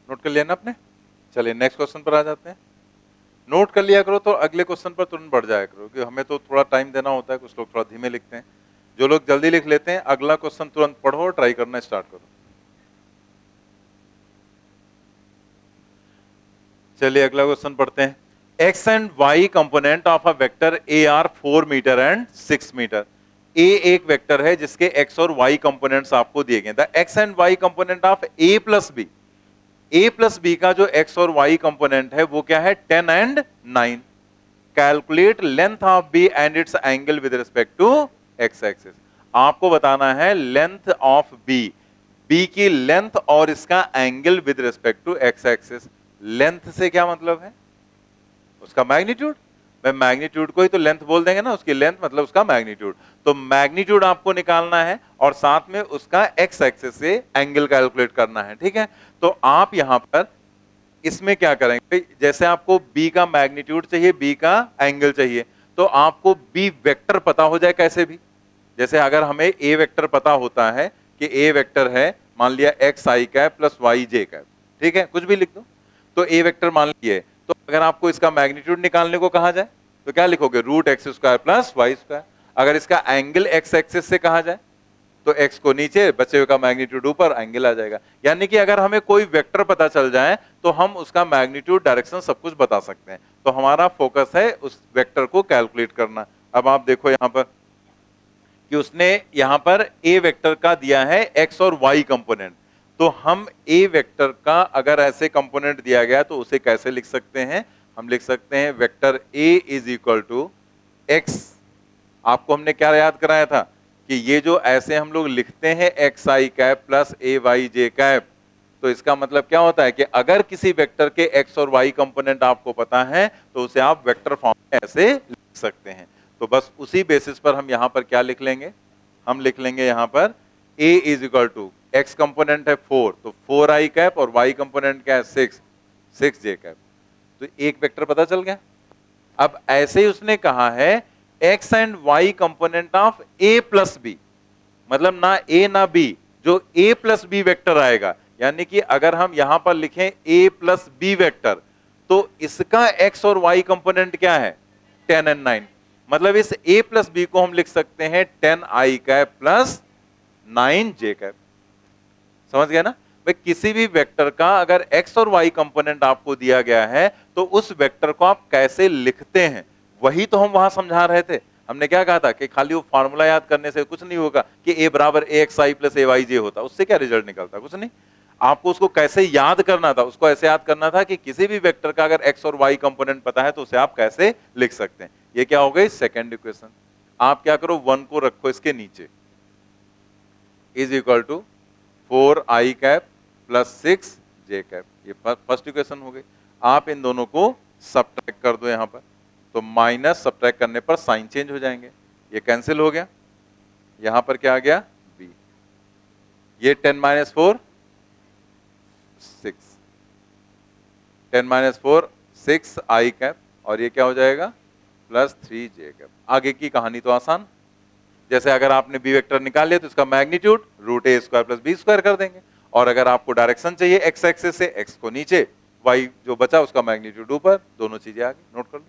नोट कर लिया ना आपने। चलिए नेक्स्ट क्वेश्चन पर आ जाते हैं। नोट कर लिया करो तो अगले क्वेश्चन पर तुरंत बढ़ जाया करो, क्योंकि हमें तो थोड़ा टाइम देना होता है, कुछ लोग थोड़ा धीमे लिखते हैं। जो लोग जल्दी लिख लेते हैं अगला क्वेश्चन तुरंत पढ़ो और ट्राई करना स्टार्ट करो। चलिए अगला क्वेश्चन पढ़ते हैं। x and y component of a vector a are 4 metre and 6 metre. a एक वेक्टर है जिसके x और y कंपोनेंट्स आपको दिए गए। The x and y component of a plus B, a plus B का जो x और y कंपोनेंट है वो क्या है, 10 and 9। Calculate length of B and its angle with respect to x axis. आपको बताना है लेंथ ऑफ बी, बी की लेंथ और इसका angle with respect to x axis. Length से क्या मतलब है, उसका मैग्नीट्यूड। मैं मैग्नीट्यूड को ही तो लेंथ बोल देंगे ना, उसकी लेंथ मतलब उसका मैग्नीट्यूड। तो मैग्नीट्यूड आपको निकालना है और साथ में उसका एक्स एक्सिस से एंगल कैलकुलेट करना है, ठीक है। तो आप यहां पर इसमें क्या करेंगे, जैसे आपको b का मैग्नीट्यूड चाहिए, b का एंगल चाहिए, तो आपको b वेक्टर पता हो जाए कैसे भी। जैसे अगर हमें a वेक्टर पता होता है कि a वेक्टर है मान लिया x I cap plus Y J cap, ठीक है, कुछ भी लिख दो। तो a वेक्टर मान लिए, तो अगर आपको इसका मैग्नीट्यूड निकालने को कहा जाए तो क्या लिखोगे, root X square plus Y square. अगर इसका एंगल एक्स एक्सिस से कहा जाए तो x को नीचे, बचे हुए का मैग्नीट्यूड ऊपर, एंगल आ जाएगा। यानी कि अगर हमें कोई वेक्टर पता चल जाए तो हम उसका मैग्नीट्यूड, डायरेक्शन सब कुछ बता सकते हैं। तो हमारा फोकस है उस वेक्टर को कैलकुलेट करना। अब आप देखो यहां पर कि उसने यहां पर a वेक्टर का दिया है x और y कंपोनेंट। तो हम a वेक्टर का अगर ऐसे कंपोनेंट दिया गया तो उसे कैसे लिख सकते हैं, हम लिख सकते हैं vector a is equal to x। आपको हमने क्या याद कराया था कि ये जो ऐसे हम लोग लिखते हैं x I cap plus A Y J cap, तो इसका मतलब क्या होता है कि अगर किसी वेक्टर के एक्स और वाई कंपोनेंट आपको पता है तो उसे आप वेक्टर फॉर्म में ऐसे लिख सकते हैं। तो बस उसी बेसिस पर हम यहां पर क्या लिख लेंगे, हम लिख लेंगे यहां पर a is equal to X component है 4, तो 4 आई कैप और y कंपोनेंट क्या है 6, 6 जे कैप। तो एक वेक्टर पता चल गया। अब ऐसे ही उसने कहा है x and y component of a plus B, मतलब ना a ना b, जो a प्लस बी वेक्टर आएगा, यानी कि अगर हम यहां पर लिखें a प्लस बी वेक्टर तो इसका x और y कंपोनेंट क्या है 10 एंड 9। मतलब इस a प्लस बी को हम लिख सकते हैं 10 आई कैप प्लस 9 जे कैप। समझ गया ना भाई, किसी भी वेक्टर का अगर x और y कंपोनेंट आपको दिया गया है तो उस वेक्टर को आप कैसे लिखते हैं, वही तो हम वहां समझा रहे थे। हमने क्या कहा था कि खाली वो फार्मूला याद करने से कुछ नहीं होगा कि a बराबर ए X I plus A Y जे होता, उससे क्या रिजल्ट निकलता, कुछ नहीं। आपको उसको कैसे याद करना था, उसको ऐसे याद करना था कि किसी भी वेक्टर का अगर x और y कंपोनेंट पता है तो उसे आप कैसे लिख सकते हैं। ये क्या हो गई सेकेंड इक्वेशन। आप क्या करो 1 को रखो इसके नीचे, is equal to 4 I cap plus 6 J cap, ये फर्स्ट इक्वेशन हो गई। आप इन दोनों को सब्ट्रैक्ट कर दो यहां पर, तो माइनस सब्ट्रैक्ट करने पर साइन चेंज हो जाएंगे, ये कैंसिल हो गया। यहां पर क्या आ गया b, ये 10 माइनस 4 6, 10 माइनस 4 6 आई कैप और ये क्या हो जाएगा प्लस 3 जे कैप। आगे की कहानी तो आसान, जैसे अगर आपने बी वेक्टर निकाल लिया तो इसका magnitude root A square plus B square कर देंगे, और अगर आपको डायरेक्शन चाहिए एक्स एक्सिस से, एक्स को नीचे, वाई जो बचा उसका मैग्नीट्यूड ऊपर, दोनों चीजें आगे नोट कर लो।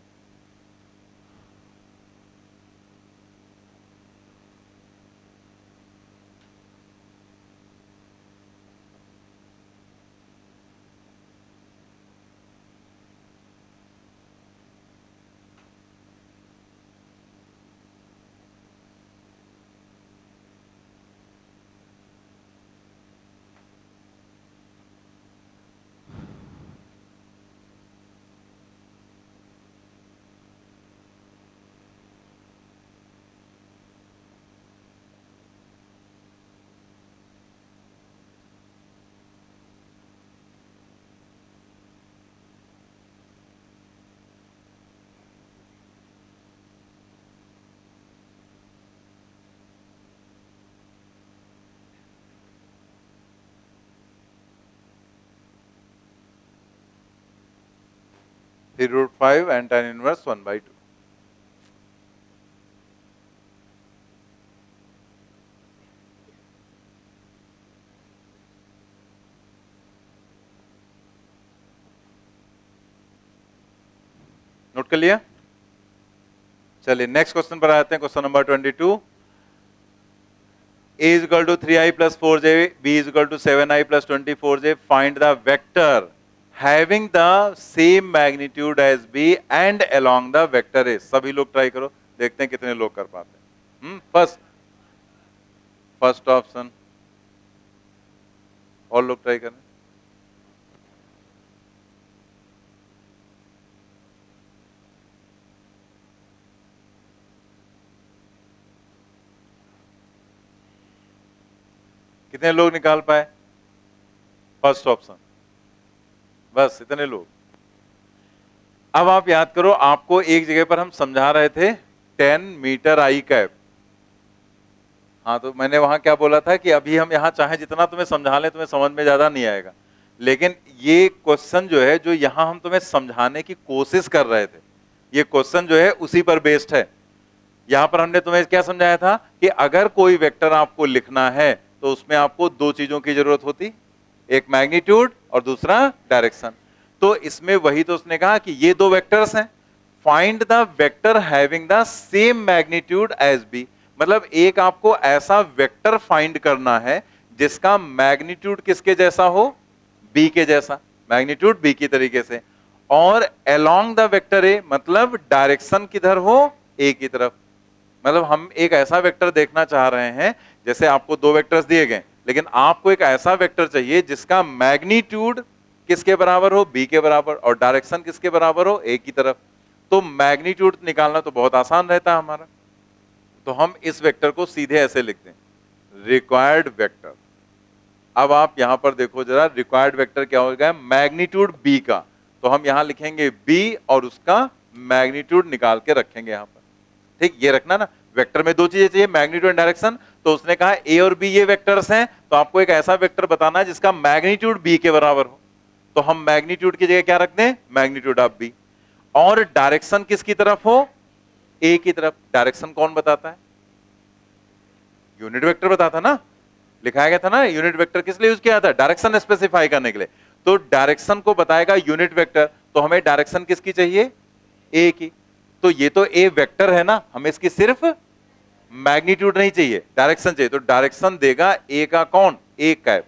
फिर रूट 5 एंड tan इनवर्स 1/2। नोट कर लिया। चलिए नेक्स्ट क्वेश्चन पर आते हैं, question number 22। a is equal to 3i plus 4j, b is equal to 7i plus 24j, find the vector having the same magnitude as B and along the vector A. सभी लोग try करो, देखते हैं कितने लोग कर पाते हैं। फर्स्ट फर्स्ट ऑप्शन, और लोग ट्राई करें। कितने लोग निकाल पाए फर्स्ट ऑप्शन? बस इतने लोग। अब आप याद करो, आपको एक जगह पर हम समझा रहे थे 10 मीटर आई कैप। हाँ, तो मैंने वहां क्या बोला था कि अभी हम यहां चाहे जितना तुम्हें समझा लें, तुम्हें समझ में ज्यादा नहीं आएगा, लेकिन ये क्वेश्चन जो है, जो यहां हम तुम्हें समझाने की कोशिश कर रहे थे, ये क्वेश्चन जो है उसी पर बेस्ड है। यहां पर हमने तुम्हें क्या समझाया था कि अगर कोई वेक्टर आपको लिखना है तो उसमें आपको दो चीजों की जरूरत होती, एक मैग्नीट्यूड और दूसरा डायरेक्शन। तो इसमें वही तो उसने कहा कि ये दो वेक्टर्स हैं, find the vector having the same magnitude as B. मतलब एक आपको ऐसा वेक्टर फाइंड करना है जिसका मैग्नीट्यूड किसके जैसा हो, बी के जैसा, मैग्नीट्यूड बी की तरीके से, और अलोंग द वेक्टर ए, मतलब डायरेक्शन किधर हो, ए की तरफ। मतलब हम एक ऐसा वेक्टर देखना चाह रहे हैं, जैसे आपको दो वेक्टर्स दिए गए, लेकिन आपको एक ऐसा वेक्टर चाहिए जिसका मैग्नीट्यूड किसके बराबर हो, बी के बराबर, और डायरेक्शन किसके बराबर हो, ए की तरफ। तो मैग्नीट्यूड निकालना तो बहुत आसान रहता है हमारा, तो हम इस वेक्टर को सीधे ऐसे लिखते हैं, रिक्वायर्ड वेक्टर। अब आप यहां पर देखो जरा, रिक्वायर्ड वेक्टर क्या होगा, मैग्नीट्यूड बी का, तो हम यहां लिखेंगे बी और उसका मैग्नीट्यूड निकाल के रखेंगे यहां पर। ठीक, ये रखना ना, वेक्टर में दो चीजें चाहिए, मैग्नीट्यूड एंड डायरेक्शन। तो उसने कहा ए और बी ये वेक्टर्स हैं, तो आपको एक ऐसा वेक्टर बताना है जिसका मैग्नीट्यूड बी के बराबर हो। तो हम मैग्नीट्यूड की जगह क्या रख दें, मैग्नीट्यूड ऑफ बी, और डायरेक्शन किसकी तरफ हो, ए की तरफ। डायरेक्शन कौन बताता है, यूनिट वेक्टर बताता ना, लिखाया गया था ना, यूनिट वेक्टर किस लिए यूज किया था, डायरेक्शन स्पेसिफाई करने के लिए। तो डायरेक्शन को बताएगा यूनिट वेक्टर, तो हमें डायरेक्शन किसकी चाहिए, ए की। तो ये तो ए वेक्टर है ना, हमें इसकी सिर्फ मैग्नीट्यूड नहीं चाहिए, डायरेक्शन चाहिए। तो डायरेक्शन देगा ए का कौन, ए कैप,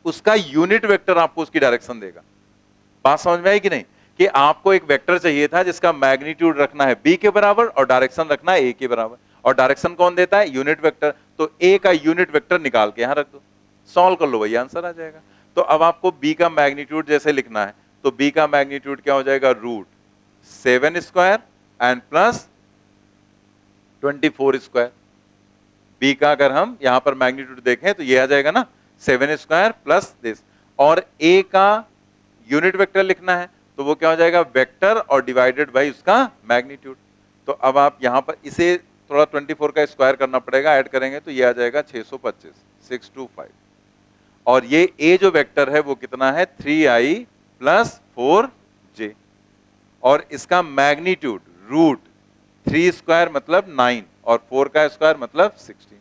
उसका यूनिट वेक्टर आपको उसकी डायरेक्शन देगा। बात समझ में आई कि नहीं, कि आपको एक वेक्टर चाहिए था जिसका मैग्नीट्यूड रखना है बी के बराबर और डायरेक्शन रखना है ए के बराबर, और डायरेक्शन कौन देता है, यूनिट वेक्टर। तो ए का यूनिट वेक्टर निकाल के यहां रख दो, सॉल्व कर लो, वही आंसर आ जाएगा। तो अब आपको बी का मैग्नीट्यूड जैसे लिखना है, तो बी का मैग्नीट्यूड क्या हो जाएगा, √7² एंड प्लस 24²। बी का अगर हम यहां पर मैग्नीट्यूड देखें तो ये आ जाएगा ना, 7² प्लस दिस। और ए का यूनिट वेक्टर लिखना है, तो वो क्या हो जाएगा, वेक्टर और डिवाइडेड बाई उसका मैग्नीट्यूड। तो अब आप यहां पर इसे थोड़ा 24 का स्क्वायर करना पड़ेगा, ऐड करेंगे तो ये आ जाएगा 625, 625। और ये ए जो वेक्टर है वो कितना है, 3i प्लस 4j, और इसका मैग्नीट्यूड √3² मतलब 9 और 4 का स्क्वायर मतलब 16।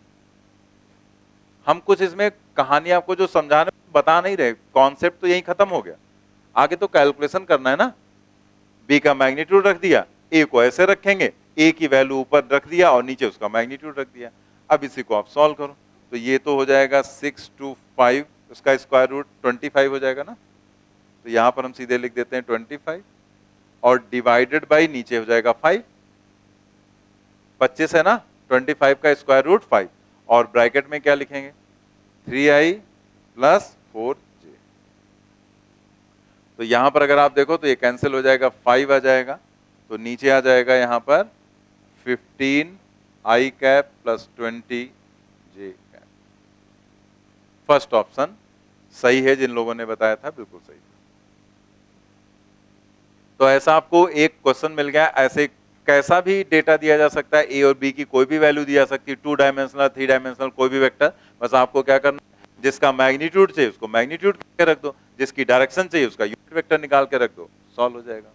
हम कुछ इसमें कहानी आपको जो समझाने बता नहीं रहे, कॉन्सेप्ट तो यही खत्म हो गया, आगे तो कैलकुलेशन करना है ना। बी का मैग्नीट्यूड रख दिया, ए को ऐसे रखेंगे, ए की वैल्यू ऊपर रख दिया और नीचे उसका मैग्नीट्यूड रख दिया। अब इसी को आप सॉल्व करो, तो ये तो हो जाएगा 625, उसका स्क्वायर रूट 25 हो जाएगा ना, तो यहां पर हम सीधे लिख देते हैं 25, और डिवाइडेड बाई नीचे हो जाएगा 5, 25 है ना, 25 का स्क्वायर रूट 5, और ब्रैकेट में क्या लिखेंगे, 3i प्लस 4j। तो यहां पर अगर आप देखो तो ये कैंसिल हो जाएगा, 5 आ जाएगा, तो नीचे आ जाएगा यहां पर 15i cap plus 20j cap. First option सही है, जिन लोगों ने बताया था बिल्कुल सही। तो ऐसा आपको एक क्वेश्चन मिल गया, ऐसे कैसा भी डेटा दिया जा सकता है, ए और बी की कोई भी वैल्यू दी जा सकती है, 2 डायमेंशनल 3 डायमेंशनल कोई भी वेक्टर। बस आपको क्या करना है, जिसका मैग्नीट्यूड चाहिए उसको मैग्नीट्यूड के रख दो, जिसकी डायरेक्शन चाहिए उसका यूनिट वेक्टर निकाल के रख दो, सॉल्व हो जाएगा।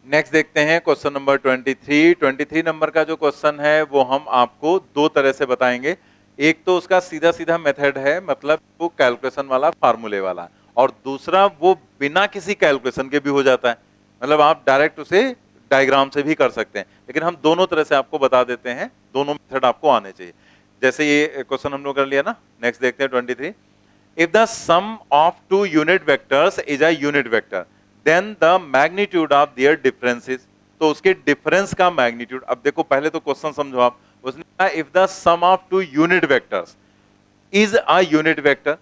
नेक्स्ट देखते हैं क्वेश्चन नंबर 23। 23 नंबर का जो क्वेश्चन है वो हम आपको दो तरह से बताएंगे। एक तो उसका सीधा सीधा मेथड है, मतलब वो कैलकुलेशन वाला, फार्मूले वाला, और दूसरा वो बिना किसी कैलकुलेशन के भी हो जाता है, मतलब आप डायरेक्ट उसे डायग्राम से भी कर सकते हैं, लेकिन हम दोनों तरह से आपको बता देते हैं, दोनों मेथड आपको आने चाहिए। जैसे ये क्वेश्चन हम लोग कर लिया ना, नेक्स्ट देखते हैं 23। If the sum of two unit vectors is a unit vector then the magnitude of their differences, तो उसके डिफरेंस का मैग्नीट्यूड। अब देखो पहले तो क्वेश्चन समझो आप, उसने कहा if the sum of two unit vectors is a unit vector,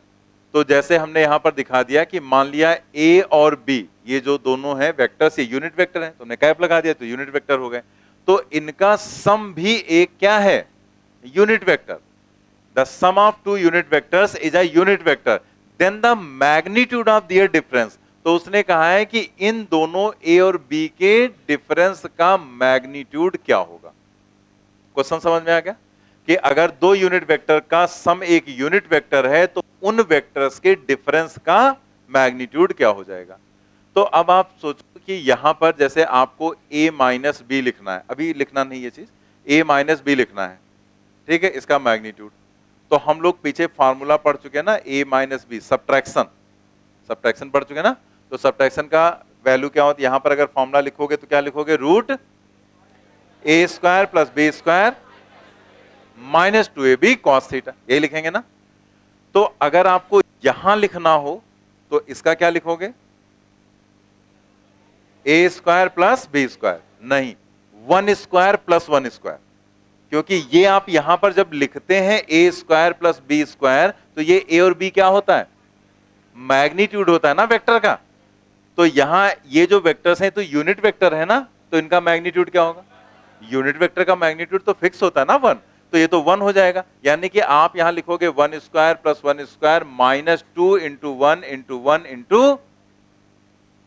तो जैसे हमने यहां पर दिखा दिया कि मान लिया ए और बी ये जो दोनों हैं वेक्टर्स, ये यूनिट वेक्टर हैं, तो हमने कैप लगा दिया तो यूनिट वेक्टर हो गए, तो इनका सम भी एक क्या है, unit vector. The sum of two unit vectors is a unit vector then the magnitude of their difference, तो उसने कहा है कि इन दोनों ए और बी के डिफरेंस का मैग्नीट्यूड क्या होगा। क्वेश्चन समझ में आ गया कि अगर दो यूनिट वेक्टर का सम एक यूनिट वेक्टर है तो उन वेक्टर्स के डिफरेंस का मैग्नीट्यूड क्या हो जाएगा। तो अब आप सोचो कि यहां पर जैसे आपको a माइनस बी लिखना है, अभी लिखना नहीं ये चीज, a माइनस बी लिखना है, ठीक है, इसका मैग्नीट्यूड। तो हम लोग पीछे फार्मूला पढ़ चुके हैं ना, a minus B, subtraction, subtraction पढ़ चुके हैं ना, तो सब्ट्रैक्शन का वैल्यू क्या होता है, यहां पर अगर फॉर्मूला लिखोगे तो क्या लिखोगे, root A square plus B square minus 2ab cos theta, यही लिखेंगे ना। तो अगर आपको यहां लिखना हो तो इसका क्या लिखोगे, ए स्क्वायर प्लस बी स्क्वायर, नहीं, 1 स्क्वायर प्लस 1 स्क्वायर, क्योंकि ये आप यहां पर जब लिखते हैं ए स्क्वायर प्लस बी स्क्वायर तो ये ए और बी क्या होता है, मैग्नीट्यूड होता है ना वेक्टर का। तो यहां ये जो वेक्टर्स हैं तो यूनिट वेक्टर है ना, तो इनका मैग्नीट्यूड क्या होगा, यूनिट वेक्टर का मैग्नीट्यूड तो फिक्स होता है ना 1, तो ये तो 1 हो जाएगा, यानी कि आप यहां लिखोगे 1 square plus 1 square minus 2 into 1 into 1 into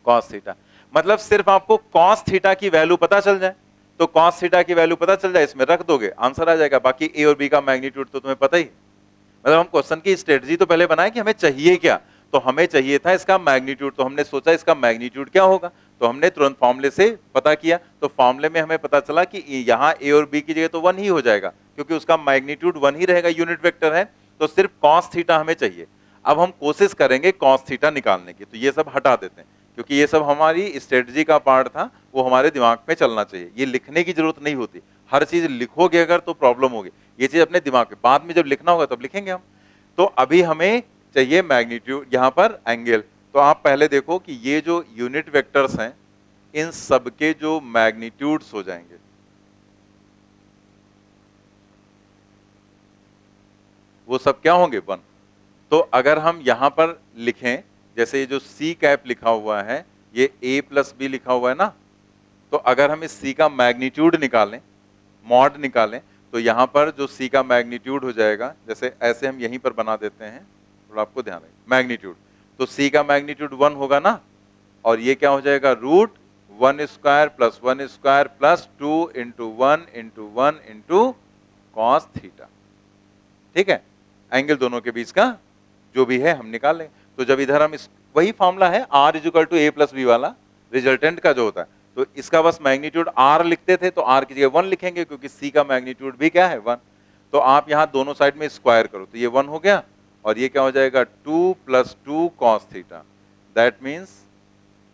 cos theta. मतलब सिर्फ आपको कॉस थीटा की वैल्यू पता चल जाए, तो कॉस थीटा की वैल्यू पता चल जाए, इसमें रख दोगे आंसर आ जाएगा, बाकी ए और बी का मैग्नीट्यूड तो तुम्हें पता ही। मतलब हम क्वेश्चन की स्ट्रेटजी तो पहले बनाए कि हमें चाहिए क्या, तो हमें चाहिए था इसका मैग्नीट्यूड, तो हमने सोचा इसका मैग्नीट्यूड क्या होगा, तो हमने तुरंत फॉर्मूले से पता किया, तो फॉर्मूले में हमें पता चला कि यहाँ ए और बी की जगह तो 1 ही हो जाएगा, क्योंकि उसका मैग्नीट्यूड 1 ही रहेगा, यूनिट वेक्टर है, तो सिर्फ कॉस थीटा हमें चाहिए। अब हम कोशिश करेंगे कॉस थीटा निकालने की, तो ये सब हटा देते हैं, क्योंकि ये सब हमारी स्ट्रेटजी का पार्ट था, वो हमारे दिमाग में चलना चाहिए, ये लिखने की जरूरत नहीं होती, हर चीज लिखोगे अगर तो प्रॉब्लम होगी, ये चीज अपने दिमाग में, बाद में जब लिखना होगा तब लिखेंगे हम। तो अभी हमें चाहिए मैग्नीट्यूड, यहां पर एंगल, तो आप पहले देखो कि ये जो यूनिट वेक्टर्स हैं इन सबके जो मैग्नीट्यूड्स हो जाएंगे, वो सब क्या होंगे, 1। तो अगर हम यहां पर लिखें, जैसे ये जो सी कैप लिखा हुआ है, ये ए प्लस बी लिखा हुआ है ना, तो अगर हम इस सी का मैग्नीट्यूड निकालें, मॉड निकालें, तो यहां पर जो सी का मैग्नीट्यूड हो जाएगा, जैसे ऐसे हम यहीं पर बना देते हैं, थोड़ा आपको ध्यान रहे, मैग्नीट्यूड, तो सी का मैग्नीट्यूड 1 होगा ना, और ये क्या हो जाएगा, root 1 square plus 1 square plus 2 into 1 into 1 into cos theta, ठीक है। एंगल दोनों के बीच का जो भी है हम निकाल लेंगे, तो जब इधर हम इस, वही फॉर्मूला है R equal to A plus B वाला, रिजल्टेंट का जो होता है, तो इसका बस मैग्नीट्यूड आर लिखते थे, तो आर की जगह 1 लिखेंगे, क्योंकि सी का मैग्नीट्यूड भी क्या है, 1। तो आप यहां दोनों साइड में स्क्वायर करो, तो ये 1 हो गया, और ये क्या हो जाएगा, 2 plus 2 cos theta, that means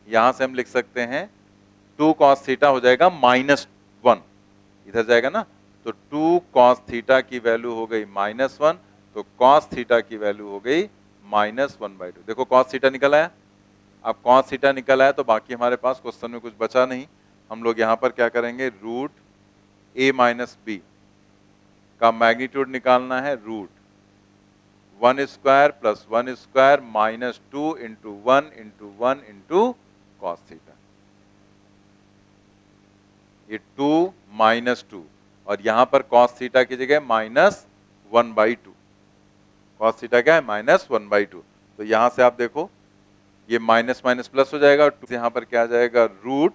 यहां से हम लिख सकते हैं 2 कॉस थीटा हो जाएगा -1, इधर जाएगा ना, तो 2 कॉस थीटा की वैल्यू हो गई -1, तो कॉस थीटा की वैल्यू हो गई -1/2। देखो कॉस थीटा निकल आया, अब कॉस थीटा निकल आया तो बाकी हमारे पास क्वेश्चन में कुछ बचा नहीं, हम लोग यहां पर क्या करेंगे, रूट a माइनस बी का मैग्नीट्यूड निकालना है, root 1 square plus 1 square minus 2 into 1 into 1 into cos theta, ये 2 माइनस 2, और यहां पर कॉस थीटा की जगह -1/2, कॉस थीटा क्या है, -1/2, तो यहां से आप देखो ये माइनस माइनस प्लस हो जाएगा, और यहां पर क्या आ जाएगा, root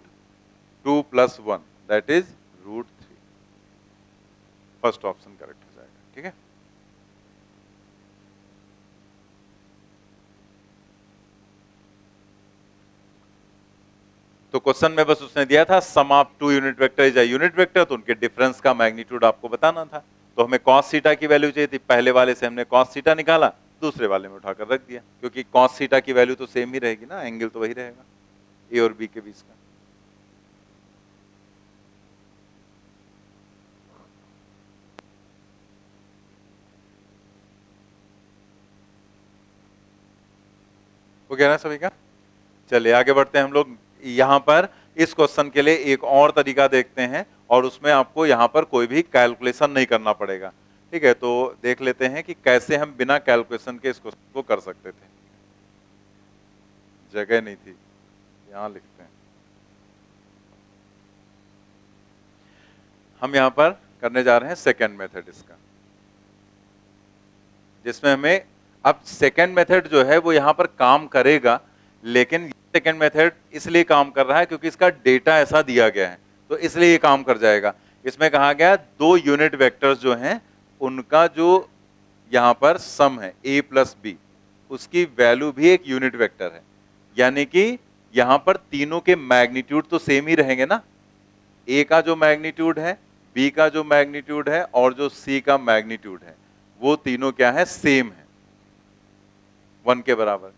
2 plus 1 that is root 3, first option correct हो जाएगा, ठीक है। तो क्वेश्चन में बस उसने दिया था sum of two unit vector is a unit vector, तो उनके डिफरेंस का मैग्नीट्यूड आपको बताना था, तो हमें कॉस थीटा की वैल्यू चाहिए थी, पहले वाले से हमने कॉस थीटा निकाला, दूसरे वाले में उठाकर रख दिया, क्योंकि कॉस थीटा की वैल्यू तो सेम ही रहेगी ना, एंगल तो वही रहेगा ए और बी के बीच का। हो गया ना सभी का? चलिए आगे बढ़ते हैं हम लोग। यहां पर इस क्वेश्चन के लिए एक और तरीका देखते हैं, और उसमें आपको यहां पर कोई भी कैलकुलेशन नहीं करना पड़ेगा। ठीक है, तो देख लेते हैं कि कैसे हम बिना कैलकुलेशन के इस क्वेश्चन को कर सकते थे। जगह नहीं थी, यहां लिखते हैं। हम यहां पर करने जा रहे हैं सेकेंड मेथड इसका, जिसमें हमें अब सेकेंड मेथड जो है वो यहां पर काम करेगा, लेकिन सेकेंड मेथड इसलिए काम कर रहा है क्योंकि इसका डेटा ऐसा दिया गया है, तो इसलिए ये काम कर जाएगा। इसमें कहा गया दो यूनिट वेक्टर्स जो हैं उनका जो यहां पर सम है a प्लस बी, उसकी वैल्यू भी एक यूनिट वेक्टर है, यानी कि यहां पर तीनों के मैग्नीट्यूड तो सेम ही रहेंगे ना। a का जो मैग्नीट्यूड है, b का जो मैग्नीट्यूड है और जो c का मैग्नीट्यूड है, वो तीनों क्या है, सेम है, 1 के बराबर।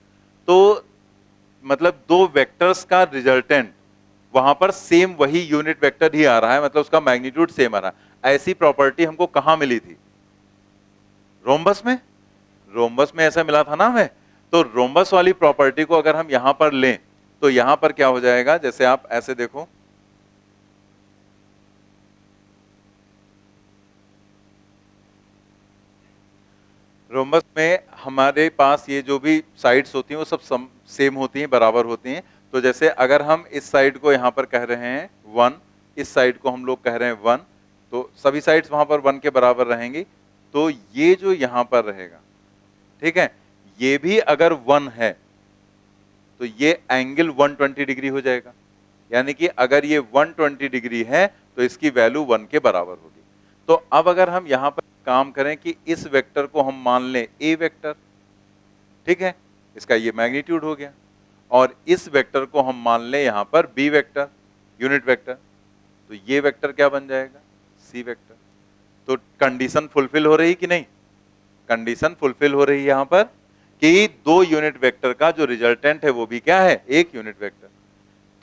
तो मतलब दो वेक्टर्स का रिजल्टेंट वहां पर सेम वही यूनिट वेक्टर ही आ रहा है, मतलब उसका मैग्नीट्यूड सेम आ रहा है। ऐसी प्रॉपर्टी हमको कहां मिली थी? रोम्बस में। रोम्बस में ऐसा मिला था ना हमें। तो रोम्बस वाली प्रॉपर्टी को अगर हम यहां पर लें तो यहां पर क्या हो जाएगा, जैसे आप ऐसे देखो, रोम्बस में हमारे पास ये जो भी साइड्स होती हैं वो सब सेम होती हैं, बराबर होती हैं। तो जैसे अगर हम इस साइड को यहां पर कह रहे हैं 1, इस साइड को हम लोग कह रहे हैं 1, तो सभी साइड्स वहां पर 1 के बराबर रहेंगी। तो ये जो यहां पर रहेगा, ठीक है, ये भी अगर 1 है तो ये एंगल 120 डिग्री हो जाएगा, यानी कि अगर ये 120 डिग्री है तो इसकी वैल्यू 1 के बराबर होगी। तो अब अगर हम यहां पर काम करें कि इस वेक्टर को हम मान लें ए वेक्टर, ठीक है, इसका ये मैग्नीट्यूड हो गया, और इस वेक्टर को हम मान लें यहां पर बी वेक्टर, यूनिट वेक्टर, तो ये वेक्टर क्या बन जाएगा, सी वेक्टर। तो कंडीशन फुलफिल हो रही कि नहीं? कंडीशन फुलफिल हो रही है यहां पर कि दो यूनिट वेक्टर का जो रिजल्टेंट है वो भी क्या है, एक यूनिट वेक्टर।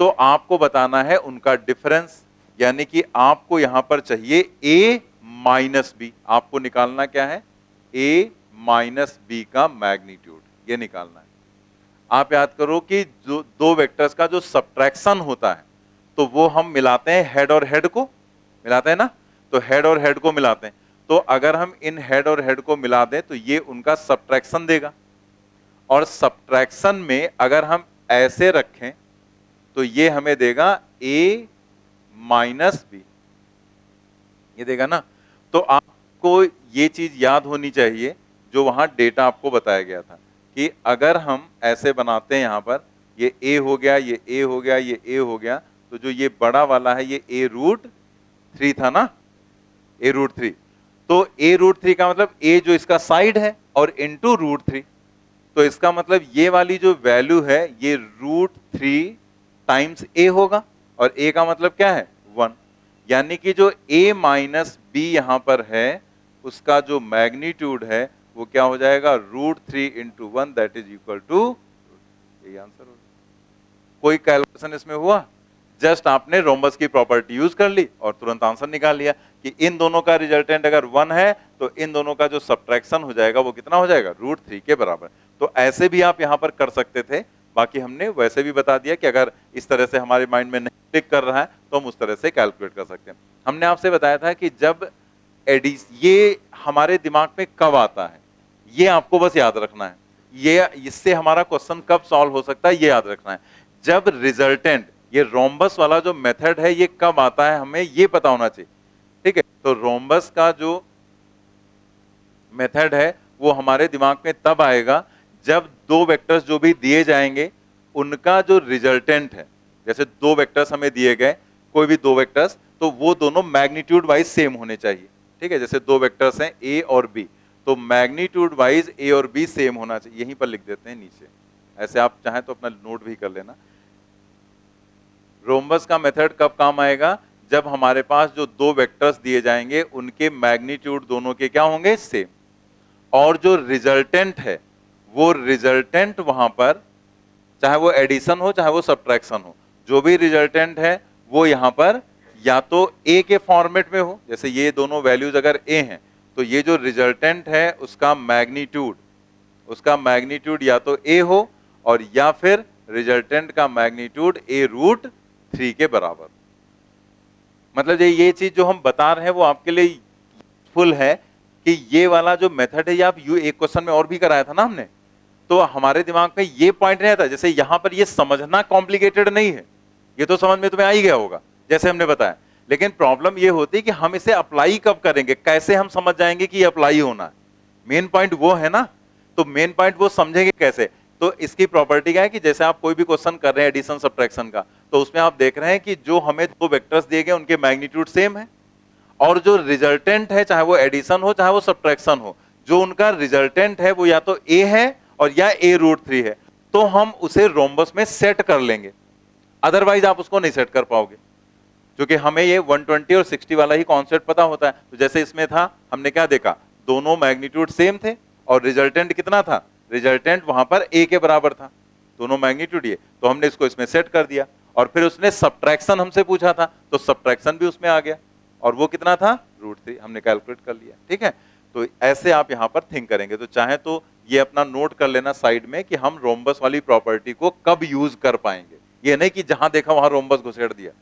तो आपको बताना है उनका डिफरेंस, यानी कि आपको यहां पर चाहिए a माइनस बी। आपको निकालना क्या है, a माइनस बी का मैग्नीट्यूड, ये निकालना है। आप याद करो कि जो दो वेक्टर्स का जो सब्ट्रैक्शन होता है तो वो हम मिलाते हैं, हेड और हेड को मिलाते हैं ना, तो हेड और हेड को मिलाते हैं। तो अगर हम इन हेड और हेड को मिला दें तो ये उनका सब्ट्रैक्शन देगा, और सब्ट्रैक्शन में अगर हम ऐसे रखें तो ये हमें देगा a माइनस बी, ये देगा ना। तो आपको ये चीज याद होनी चाहिए जो वहां डेटा आपको बताया गया था, कि अगर हम ऐसे बनाते हैं, यहां पर ये a हो गया, ये a हो गया, ये a हो गया, तो जो ये बड़ा वाला है ये a रूट 3 था ना, a रूट 3। तो a रूट 3 का मतलब a जो इसका साइड है और इंटू रूट 3, तो इसका मतलब ये वाली जो वैल्यू है ये रूट 3 टाइम्स a होगा, और a का मतलब क्या है, 1, यानी कि जो a माइनस बी यहां पर है उसका जो मैग्नीट्यूड है वो क्या हो जाएगा, root 3 into 1 that is equal to, यही आंसर होगा। कोई कैलकुलेशन इसमें हुआ? जस्ट आपने रोम्बस की प्रॉपर्टी यूज कर ली और तुरंत आंसर निकाल लिया कि इन दोनों का रिजल्टेंट अगर 1 है तो इन दोनों का जो सब्ट्रैक्शन हो जाएगा वो कितना हो जाएगा, रूट 3 के बराबर। तो ऐसे भी आप यहां पर कर सकते थे, बाकी हमने वैसे भी बता दिया कि अगर इस तरह से हमारे माइंड में नहीं टिक कर रहा है तो हम उस तरह से कैलकुलेट कर सकते हैं। हमने आपसे बताया था कि जब ये हमारे दिमाग में कब आता है, ये आपको बस याद रखना है। ये इससे हमारा क्वेश्चन कब सॉल्व हो सकता है ये याद रखना है। जब रिजल्टेंट, ये रोम्बस वाला जो मेथड है ये कब आता है हमें ये पता होना चाहिए, ठीक है। तो रोम्बस का जो मेथड है वो हमारे दिमाग में तब आएगा जब दो वेक्टर्स जो भी दिए जाएंगे उनका जो रिजल्टेंट है, जैसे दो वेक्टर्स हमें दिए गए, कोई भी दो वेक्टर्स, तो वो दोनों मैग्नीट्यूड वाइज सेम होने चाहिए, ठीक है। जैसे दो वेक्टर्स हैं a और b, तो मैग्नीट्यूड वाइज a और b सेम होना चाहिए। यहीं पर लिख देते हैं नीचे, ऐसे आप चाहें तो अपना नोट भी कर लेना। रोम्बस का मेथड कब काम आएगा, जब हमारे पास जो दो वेक्टर्स दिए जाएंगे उनके मैग्नीट्यूड दोनों के क्या होंगे, सेम, और जो रिजल्टेंट है वो रिजल्टेंट वहां पर, चाहे वो एडिशन हो चाहे वो सब्ट्रैक्शन हो, जो भी रिजल्टेंट है वो यहां पर या तो ए के फॉर्मेट में हो, जैसे ये दोनों वैल्यूज अगर ए हैं तो ये जो रिजल्टेंट है उसका मैग्नीट्यूड या तो ए हो, और या फिर रिजल्टेंट का मैग्नीट्यूड ए रूट 3 के बराबर। मतलब ये चीज जो हम बता रहे हैं वो आपके लिए फुल है कि ये वाला जो मेथड है, ये आप यू एक क्वेश्चन में और भी कराया था ना हमने, तो हमारे दिमाग में ये पॉइंट नहीं आता, जैसे यहां पर ये समझना कॉम्प्लिकेटेड नहीं है, ये तो समझ में तुम्हें आ ही गया होगा जैसे हमने बताया, लेकिन प्रॉब्लम ये होती है कि हम इसे अप्लाई कब करेंगे, कैसे हम समझ जाएंगे कि ये अप्लाई होना है, मेन पॉइंट वो है ना। तो मेन पॉइंट वो समझेंगे कैसे, तो इसकी प्रॉपर्टी क्या है कि जैसे आप कोई भी क्वेश्चन कर रहे हैं एडिशन सब्ट्रैक्शन का, तो उसमें आप देख रहे हैं कि जो हमें दो वेक्टर्स दिए गए उनके मैग्नीट्यूड सेम है, और जो रिजल्टेंट है चाहे वो एडिशन हो चाहे वो सब्ट्रैक्शन हो, जो उनका रिजल्टेंट है वो या तो ए है और या ए रूट 3 है, तो हम उसे रोम्बस में सेट कर लेंगे, अदरवाइज आप उसको नहीं सेट कर पाओगे, क्योंकि हमें ये 120 और 60 वाला ही कॉन्सेप्ट पता होता है। तो जैसे इसमें था, हमने क्या देखा, दोनों मैग्नीट्यूड सेम थे और रिजल्टेंट कितना था, रिजल्टेंट वहां पर ए के बराबर था, दोनों मैग्नीट्यूड ये, तो हमने इसको इसमें सेट कर दिया, और फिर उसने सब्ट्रैक्शन हमसे पूछा था तो सब्ट्रैक्शन भी उसमें आ गया, और वो कितना था रूट 3, हमने कैलकुलेट कर लिया। ठीक है, तो ऐसे आप यहां पर थिंक करेंगे, तो चाहे तो ये अपना नोट कर लेना साइड में कि हम रोम्बस वाली प्रॉपर्टी को कब यूज कर पाएंगे, ये नहीं कि जहां देखा वहां रोम्बस घुसेड़ दिया,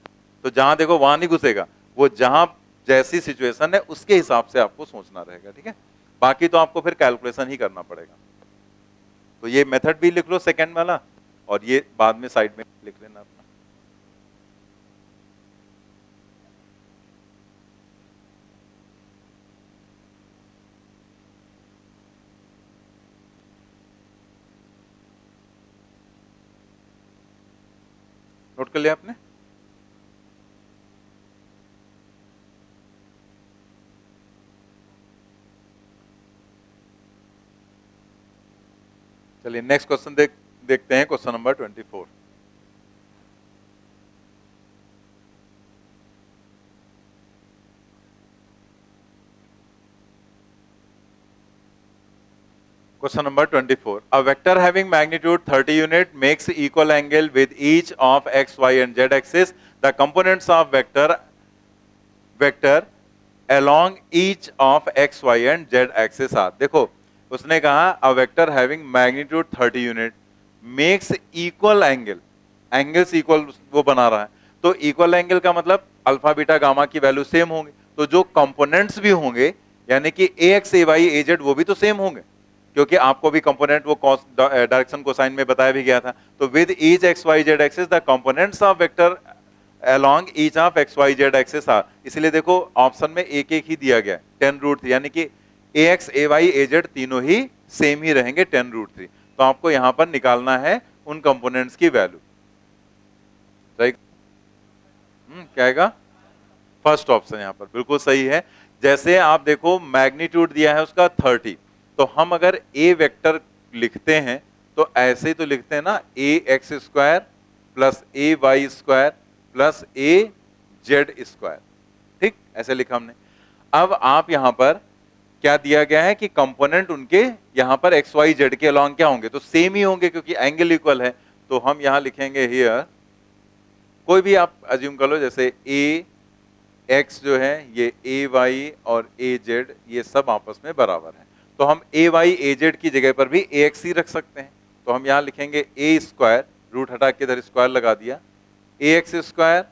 तो जहां देखो वहां नहीं घुसेगा, वो जहां जैसी सिचुएशन है उसके हिसाब से आपको सोचना रहेगा। ठीक है, बाकी तो आपको फिर कैलकुलेशन ही करना पड़ेगा। तो ये मेथड भी लिख लो सेकंड वाला, और ये बाद में साइड में लिख लेना अपना। नोट कर लिया आपने? चलिए नेक्स्ट क्वेश्चन देखते हैं, question number 24। Question number 24. A vector having magnitude 30 unit makes equal angle with each of x, y and z axis. The components of vector along each of x, y and z axis are. देखो उसने कहा a vector having magnitude 30 unit makes equal angle. Angles equal वो बना रहा है, तो equal angle का मतलब अल्फा बीटा गामा की वैल्यू सेम होंगे, तो जो कंपोनेंट्स भी होंगे यानी कि ए एक्स ए वाई ए जेड वो भी तो सेम होंगे, क्योंकि आपको भी कंपोनेंट वो कॉस डायरेक्शन कोसाइन में बताया भी गया था। तो with each X Y Z axis the components of vector along each of x y z axis are, इसलिए देखो ऑप्शन में एक एक ही दिया गया 10 रूट 3, यानी कि ए एक्स ए वाई ए जेड तीनों ही सेम ही रहेंगे 10 रूट 3, तो आपको यहां पर निकालना है उन कंपोनेंट्स की वैल्यू। राइट, क्या आएगा? फर्स्ट ऑप्शन यहां पर बिल्कुल सही है। जैसे आप देखो मैग्नीट्यूड दिया है उसका 30, तो हम अगर ए वेक्टर लिखते हैं तो ऐसे ही तो लिखते हैं ना, ए X square plus A Y square plus A Z square, ठीक, ऐसे लिखा हमने। अब आप यहां पर क्या दिया गया है कि कंपोनेंट उनके यहां पर एक्स वाई जेड के अलॉन्ग क्या होंगे, तो सेम ही होंगे क्योंकि एंगल इक्वल है, तो हम यहां लिखेंगे हियर, कोई भी आप अज्यूम कर लो, जैसे ए एक्स जो है ये ए वाई और ए जेड ये सब आपस में बराबर है, तो हम ए वाई ए जेड की जगह पर भी ए एक्स ही रख सकते हैं, तो हम यहां लिखेंगे ए स्क्वायर, रूट हटा के इधर स्क्वायर लगा दिया, ए X square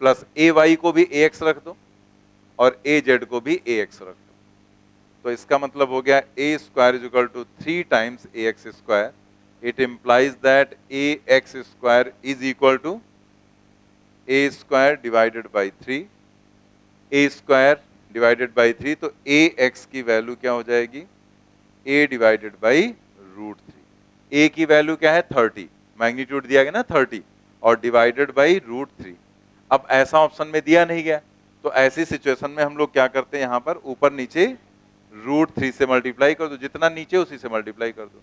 plus A Y को भी ए एक्स रख दो और ए जेड को भी ए एक्स रख दो, तो इसका मतलब हो गया A square is equal to 3 times A X square, it implies that A X square is equal to A square divided by 3, A square divided by 3, तो ए एक्स की वैल्यू क्या हो जाएगी, A divided by root 3, A की value क्या है 30, magnitude दिया गया ना 30 और डिवाइडेड बाई रूट 3। अब ऐसा ऑप्शन में दिया नहीं गया, तो ऐसी सिचुएशन में हम लोग क्या करते हैं, यहां पर ऊपर नीचे रूट 3 से मल्टीप्लाई कर दो, जितना नीचे उसी से मल्टीप्लाई कर दो,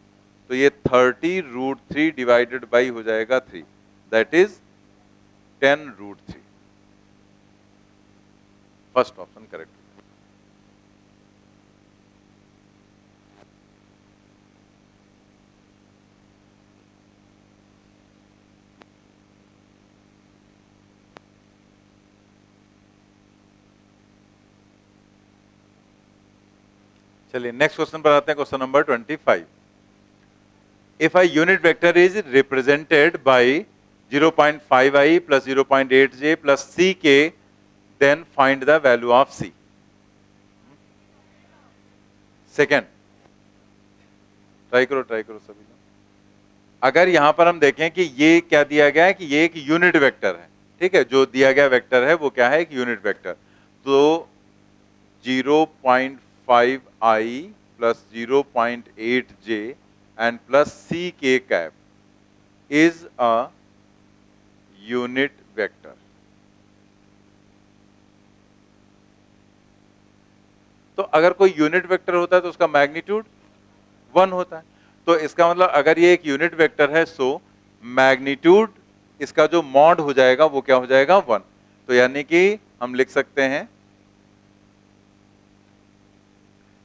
तो ये 30 रूट 3 डिवाइडेड बाई हो जाएगा 3, that is 10 root 3। First option correct. चलिए नेक्स्ट क्वेश्चन पर आते हैं, question number 25। If a unit vector is represented by 0.5i plus 0.8j plus ck, then find the value of c. Second, try करो सभी लोग। अगर यहां पर हम देखें कि ये क्या दिया गया है कि ये एक यूनिट वेक्टर है, ठीक है, जो दिया गया वेक्टर है वो क्या है, एक यूनिट वेक्टर। तो 0.5i plus 0.8j and plus ck cap is a unit vector. तो अगर कोई यूनिट वेक्टर होता है तो उसका मैग्नीट्यूड 1 होता है। तो इसका मतलब अगर ये एक यूनिट वेक्टर है, सो मैग्नीट्यूड इसका जो मॉड हो जाएगा वो क्या हो जाएगा, 1। तो यानी कि हम लिख सकते हैं,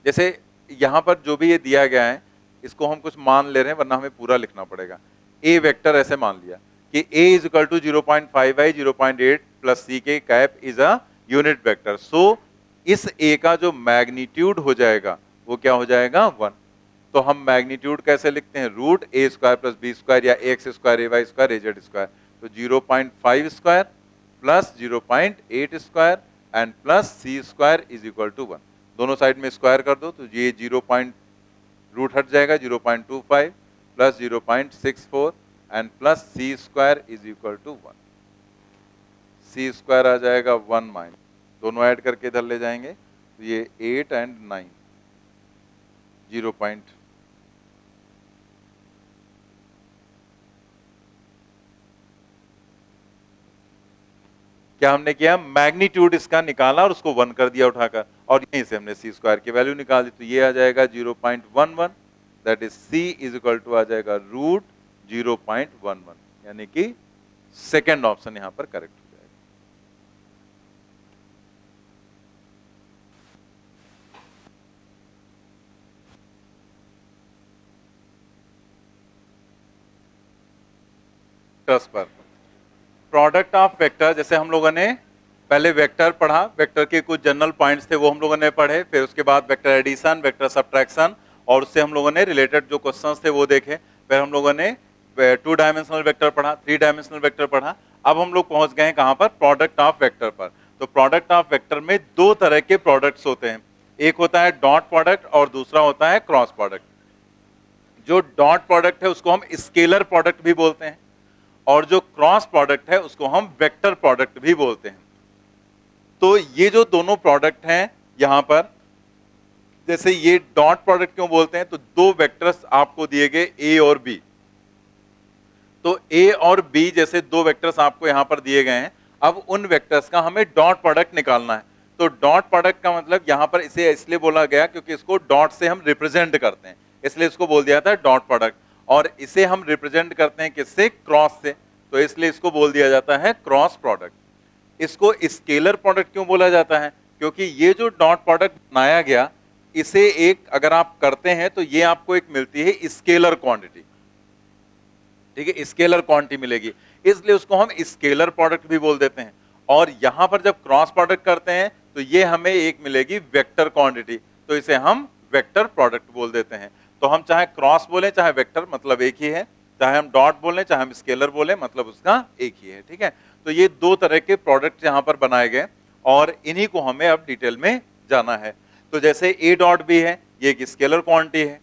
जैसे यहां पर जो भी ये दिया गया है इसको हम कुछ मान ले रहे हैं, वरना हमें पूरा लिखना पड़ेगा। ए वेक्टर ऐसे मान लिया कि a is equal to 0.5i 0.8 plus C K cap is a unit vector. So इस a का जो मैग्नीट्यूड हो जाएगा वो क्या हो जाएगा, 1। तो हम मैग्नीट्यूड कैसे लिखते हैं, root A square plus B square या X square A Y square A Z square. तो 0.5 square plus 0.8 square and plus C square is equal to 1। दोनों साइड में स्क्वायर कर दो तो ये 0. रूट हट जाएगा, 0.25 plus 0.64 and plus C square is equal to 1। C square आ जाएगा 1 माइनस, दोनों ऐड करके इधर ले जाएंगे तो ये 8 एंड 9 0. क्या हमने किया, मैग्नीट्यूड इसका निकाला और उसको 1 कर दिया उठाकर, और यहीं से हमने सी स्क्वायर की वैल्यू निकाल दी। तो ये आ जाएगा 0.11, that is C is equal to आ जाएगा रूट 0.11, यानी कि सेकेंड ऑप्शन यहां पर करेक्ट हो जाएगा। पर प्रोडक्ट ऑफ वेक्टर, जैसे हम लोगों ने पहले वेक्टर पढ़ा, वेक्टर के कुछ जनरल पॉइंट्स थे वो हम लोगों ने पढ़े, फिर उसके बाद वेक्टर एडिशन, वेक्टर सब्ट्रैक्शन, और उससे हम लोगों ने रिलेटेड जो क्वेश्चंस थे वो देखे। फिर हम लोगों ने 2 डायमेंशनल वेक्टर पढ़ा, 3 डायमेंशनल वेक्टर पढ़ा। अब हम लोग पहुंच गए हैं कहां पर, प्रोडक्ट ऑफ वेक्टर पर। तो प्रोडक्ट ऑफ वेक्टर में 2 तरह के प्रोडक्ट्स होते हैं, एक होता है डॉट प्रोडक्ट और दूसरा होता है क्रॉस प्रोडक्ट। जो डॉट प्रोडक्ट है उसको हम स्केलर प्रोडक्ट भी बोलते हैं, और जो क्रॉस प्रोडक्ट है उसको हम वेक्टर प्रोडक्ट भी बोलते हैं। तो ये जो दोनों प्रोडक्ट हैं यहां पर, जैसे ये डॉट प्रोडक्ट क्यों बोलते हैं, तो 2 वेक्टर्स आपको दिए गए ए और बी। तो ए और बी जैसे 2 वेक्टर्स आपको यहां पर दिए गए हैं, अब उन वेक्टर्स का हमें डॉट प्रोडक्ट निकालना है। तो डॉट प्रोडक्ट का मतलब यहां पर इसे इसलिए बोला गया क्योंकि इसको डॉट से हम रिप्रेजेंट करते हैं, इसलिए इसको बोल दिया था डॉट प्रोडक्ट। और इसे हम रिप्रेजेंट करते हैं किससे, क्रॉस से, तो इसलिए इसको बोल दिया जाता है क्रॉस प्रोडक्ट। इसको स्केलर प्रोडक्ट क्यों बोला जाता है, क्योंकि ये जो डॉट प्रोडक्ट बनाया गया, इसे एक अगर आप करते हैं तो ये आपको एक मिलती है स्केलर क्वांटिटी, ठीक है, स्केलर क्वांटिटी मिलेगी, इसलिए उसको हम स्केलर प्रोडक्ट भी बोल देते हैं। और यहां पर जब क्रॉस प्रोडक्ट करते हैं तो ये हमें एक मिलेगी वेक्टर क्वांटिटी, तो इसे हम वेक्टर प्रोडक्ट बोल देते हैं। तो हम चाहे क्रॉस बोले चाहे वेक्टर, मतलब एक ही है, चाहे हम डॉट बोलें चाहे हम स्केलर बोलें, मतलब उसका एक ही है, ठीक है। तो ये 2 तरह के प्रोडक्ट यहां पर बनाए गए और इन्हीं को हमें अब डिटेल में जाना है। तो जैसे ए डॉट बी है, ये एक स्केलर क्वांटिटी है,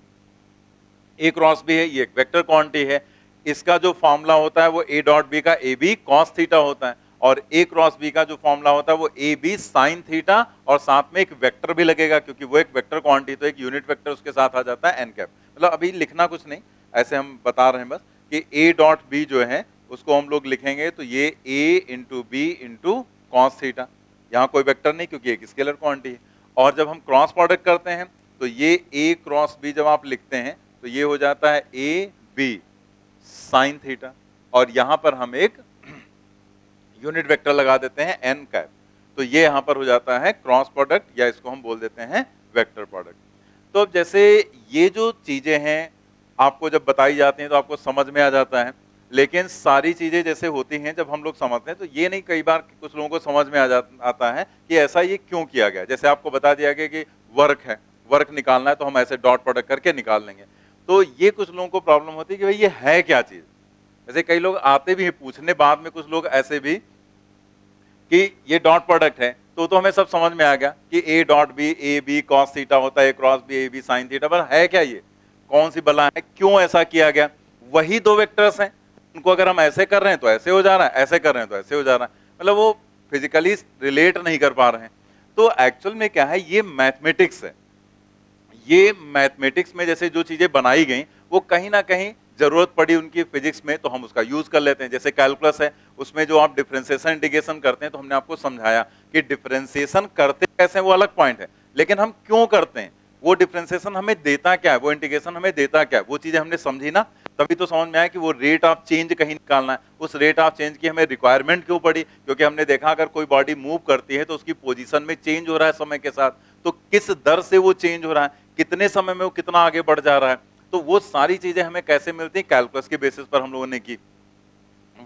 ए क्रॉस बी है, ये एक वेक्टर क्वांटिटी है। इसका जो फॉर्मूला होता है वो ए डॉट बी का ए बी कॉस थीटा होता है, और ए क्रॉस बी का जो फॉर्मूला होता है वो ए बी साइन थीटा, और साथ में एक वेक्टर भी लगेगा क्योंकि वो एक वेक्टर क्वांटिटी, तो एक यूनिट वेक्टर उसके साथ आ जाता है एन कैप। मतलब अभी लिखना कुछ नहीं, ऐसे हम बता रहे हैं बस कि ए डॉट बी जो है उसको हम लोग लिखेंगे तो ये A into B into cos theta, यहाँ कोई वेक्टर नहीं क्योंकि एक स्केलर क्वांटिटी है। और जब हम क्रॉस प्रोडक्ट करते हैं तो ये ए क्रॉस बी जब आप लिखते हैं तो ये हो जाता है ए बी साइन थीटा, और यहां पर हम एक यूनिट वेक्टर लगा देते हैं एन कैप, तो ये यहां पर हो जाता है क्रॉस प्रोडक्ट, या इसको हम बोल देते हैं वेक्टर प्रोडक्ट। तो अब जैसे ये जो चीजें हैं आपको जब बताई जाती हैं तो आपको समझ में आ जाता है, लेकिन सारी चीजें जैसे होती हैं जब हम लोग समझते हैं तो ये नहीं, कई बार कुछ लोगों को समझ में आता है कि ऐसा ये क्यों किया गया। जैसे आपको बता दिया गया कि वर्क है, वर्क निकालना है तो हम ऐसे डॉट प्रोडक्ट करके निकाल लेंगे। तो ये कुछ लोगों को प्रॉब्लम होती है कि भाई ये है क्या चीज। जैसे कई लोग आते भी हैं पूछने, बाद में कुछ लोग ऐसे भी कि ये डॉट प्रोडक्ट है, तो हमें सब समझ में आ गया कि A dot B, A B cos theta होता है, cross B A B sine theta, पर है क्या ये, कौन सी बला है, क्यों ऐसा किया गया। वही दो वेक्टर्स हैं, उनको अगर हम ऐसे कर रहे हैं तो ऐसे हो जा रहा है, ऐसे कर रहे हैं तो ऐसे हो जा रहा है, मतलब वो फिजिकली रिलेट नहीं कर पा रहे हैं। तो एक्चुअल में क्या है, ये मैथमेटिक्स है। ये मैथमेटिक्स में जैसे जो चीजें बनाई गई वो कहीं ना कहीं जरूरत पड़ी उनकी फिजिक्स में, तो हम उसका यूज कर लेते हैं। जैसे कैलकुलस है, उसमें जो आप डिफरेंशिएशन इंटीग्रेशन करते हैं, तो हमने आपको समझाया कि डिफरेंशिएशन करते कैसे वो अलग पॉइंट है, लेकिन हम क्यों करते हैं, वो डिफरेंशिएशन हमें देता क्या है, वो इंटीग्रेशन हमें देता क्या है, वो चीजें हमने समझी ना। तभी तो समझ में आया कि वो रेट ऑफ चेंज कहीं निकालना है। उस रेट ऑफ चेंज की हमें रिक्वायरमेंट क्यों पड़ी, क्योंकि हमने देखा अगर कोई बॉडी मूव करती है तो उसकी पोजीशन में चेंज हो रहा है समय के साथ, तो किस दर से वो चेंज हो रहा है, कितने समय में वो कितना आगे बढ़ जा रहा है, तो वो सारी चीजें हमें कैसे मिलती हैं, कैलकुलस के बेसिस पर हम लोगों ने की।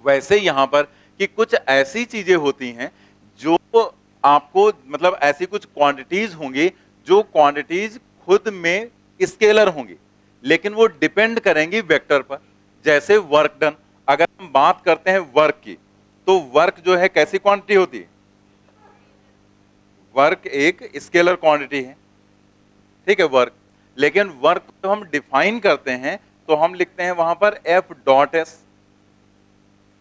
वैसे यहां पर कि कुछ ऐसी चीजें होती हैं जो आपको, मतलब ऐसी कुछ क्वांटिटीज होंगी जो क्वांटिटीज खुद में स्केलर होंगी, लेकिन वो डिपेंड करेंगी वेक्टर पर। जैसे वर्क डन, अगर हम बात करते हैं वर्क की, तो वर्क जो है कैसी क्वांटिटी होती है, वर्क एक स्केलर क्वांटिटी है, ठीक है वर्क। लेकिन वर्क तो हम डिफाइन करते हैं तो हम लिखते हैं वहां पर एफ डॉट एस,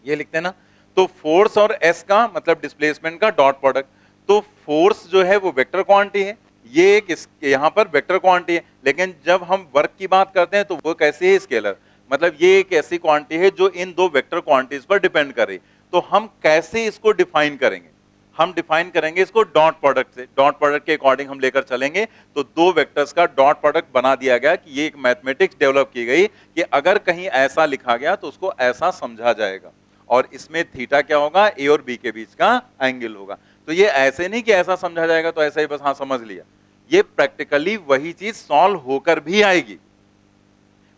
ये लिखते हैं ना। तो फोर्स और एस का मतलब डिस्प्लेसमेंट का डॉट प्रोडक्ट। तो फोर्स जो है वो वेक्टर क्वांटिटी है, ये एक यहां पर वेक्टर क्वांटिटी है, लेकिन जब हम वर्क की बात करते हैं तो वो कैसे है, स्केलर, मतलब ये एक ऐसी क्वांटिटी है जो इन दो वेक्टर क्वांटिटीज पर डिपेंड करे। तो हम कैसे इसको डिफाइन करेंगे, हम डिफाइन करेंगे इसको डॉट प्रोडक्ट से, डॉट प्रोडक्ट के अकॉर्डिंग हम लेकर चलेंगे। तो दो वेक्टर्स का डॉट प्रोडक्ट बना दिया गया कि ये एक मैथमेटिक्स डेवलप की गई कि अगर कहीं ऐसा लिखा गया तो उसको ऐसा समझा जाएगा, और इसमें थीटा क्या होगा, ए और बी के बीच का एंगल होगा। तो ये ऐसे नहीं कि ऐसा समझा जाएगा तो ऐसा ही बस हाँ समझ लिया, ये प्रैक्टिकली वही चीज सॉल्व होकर भी आएगी।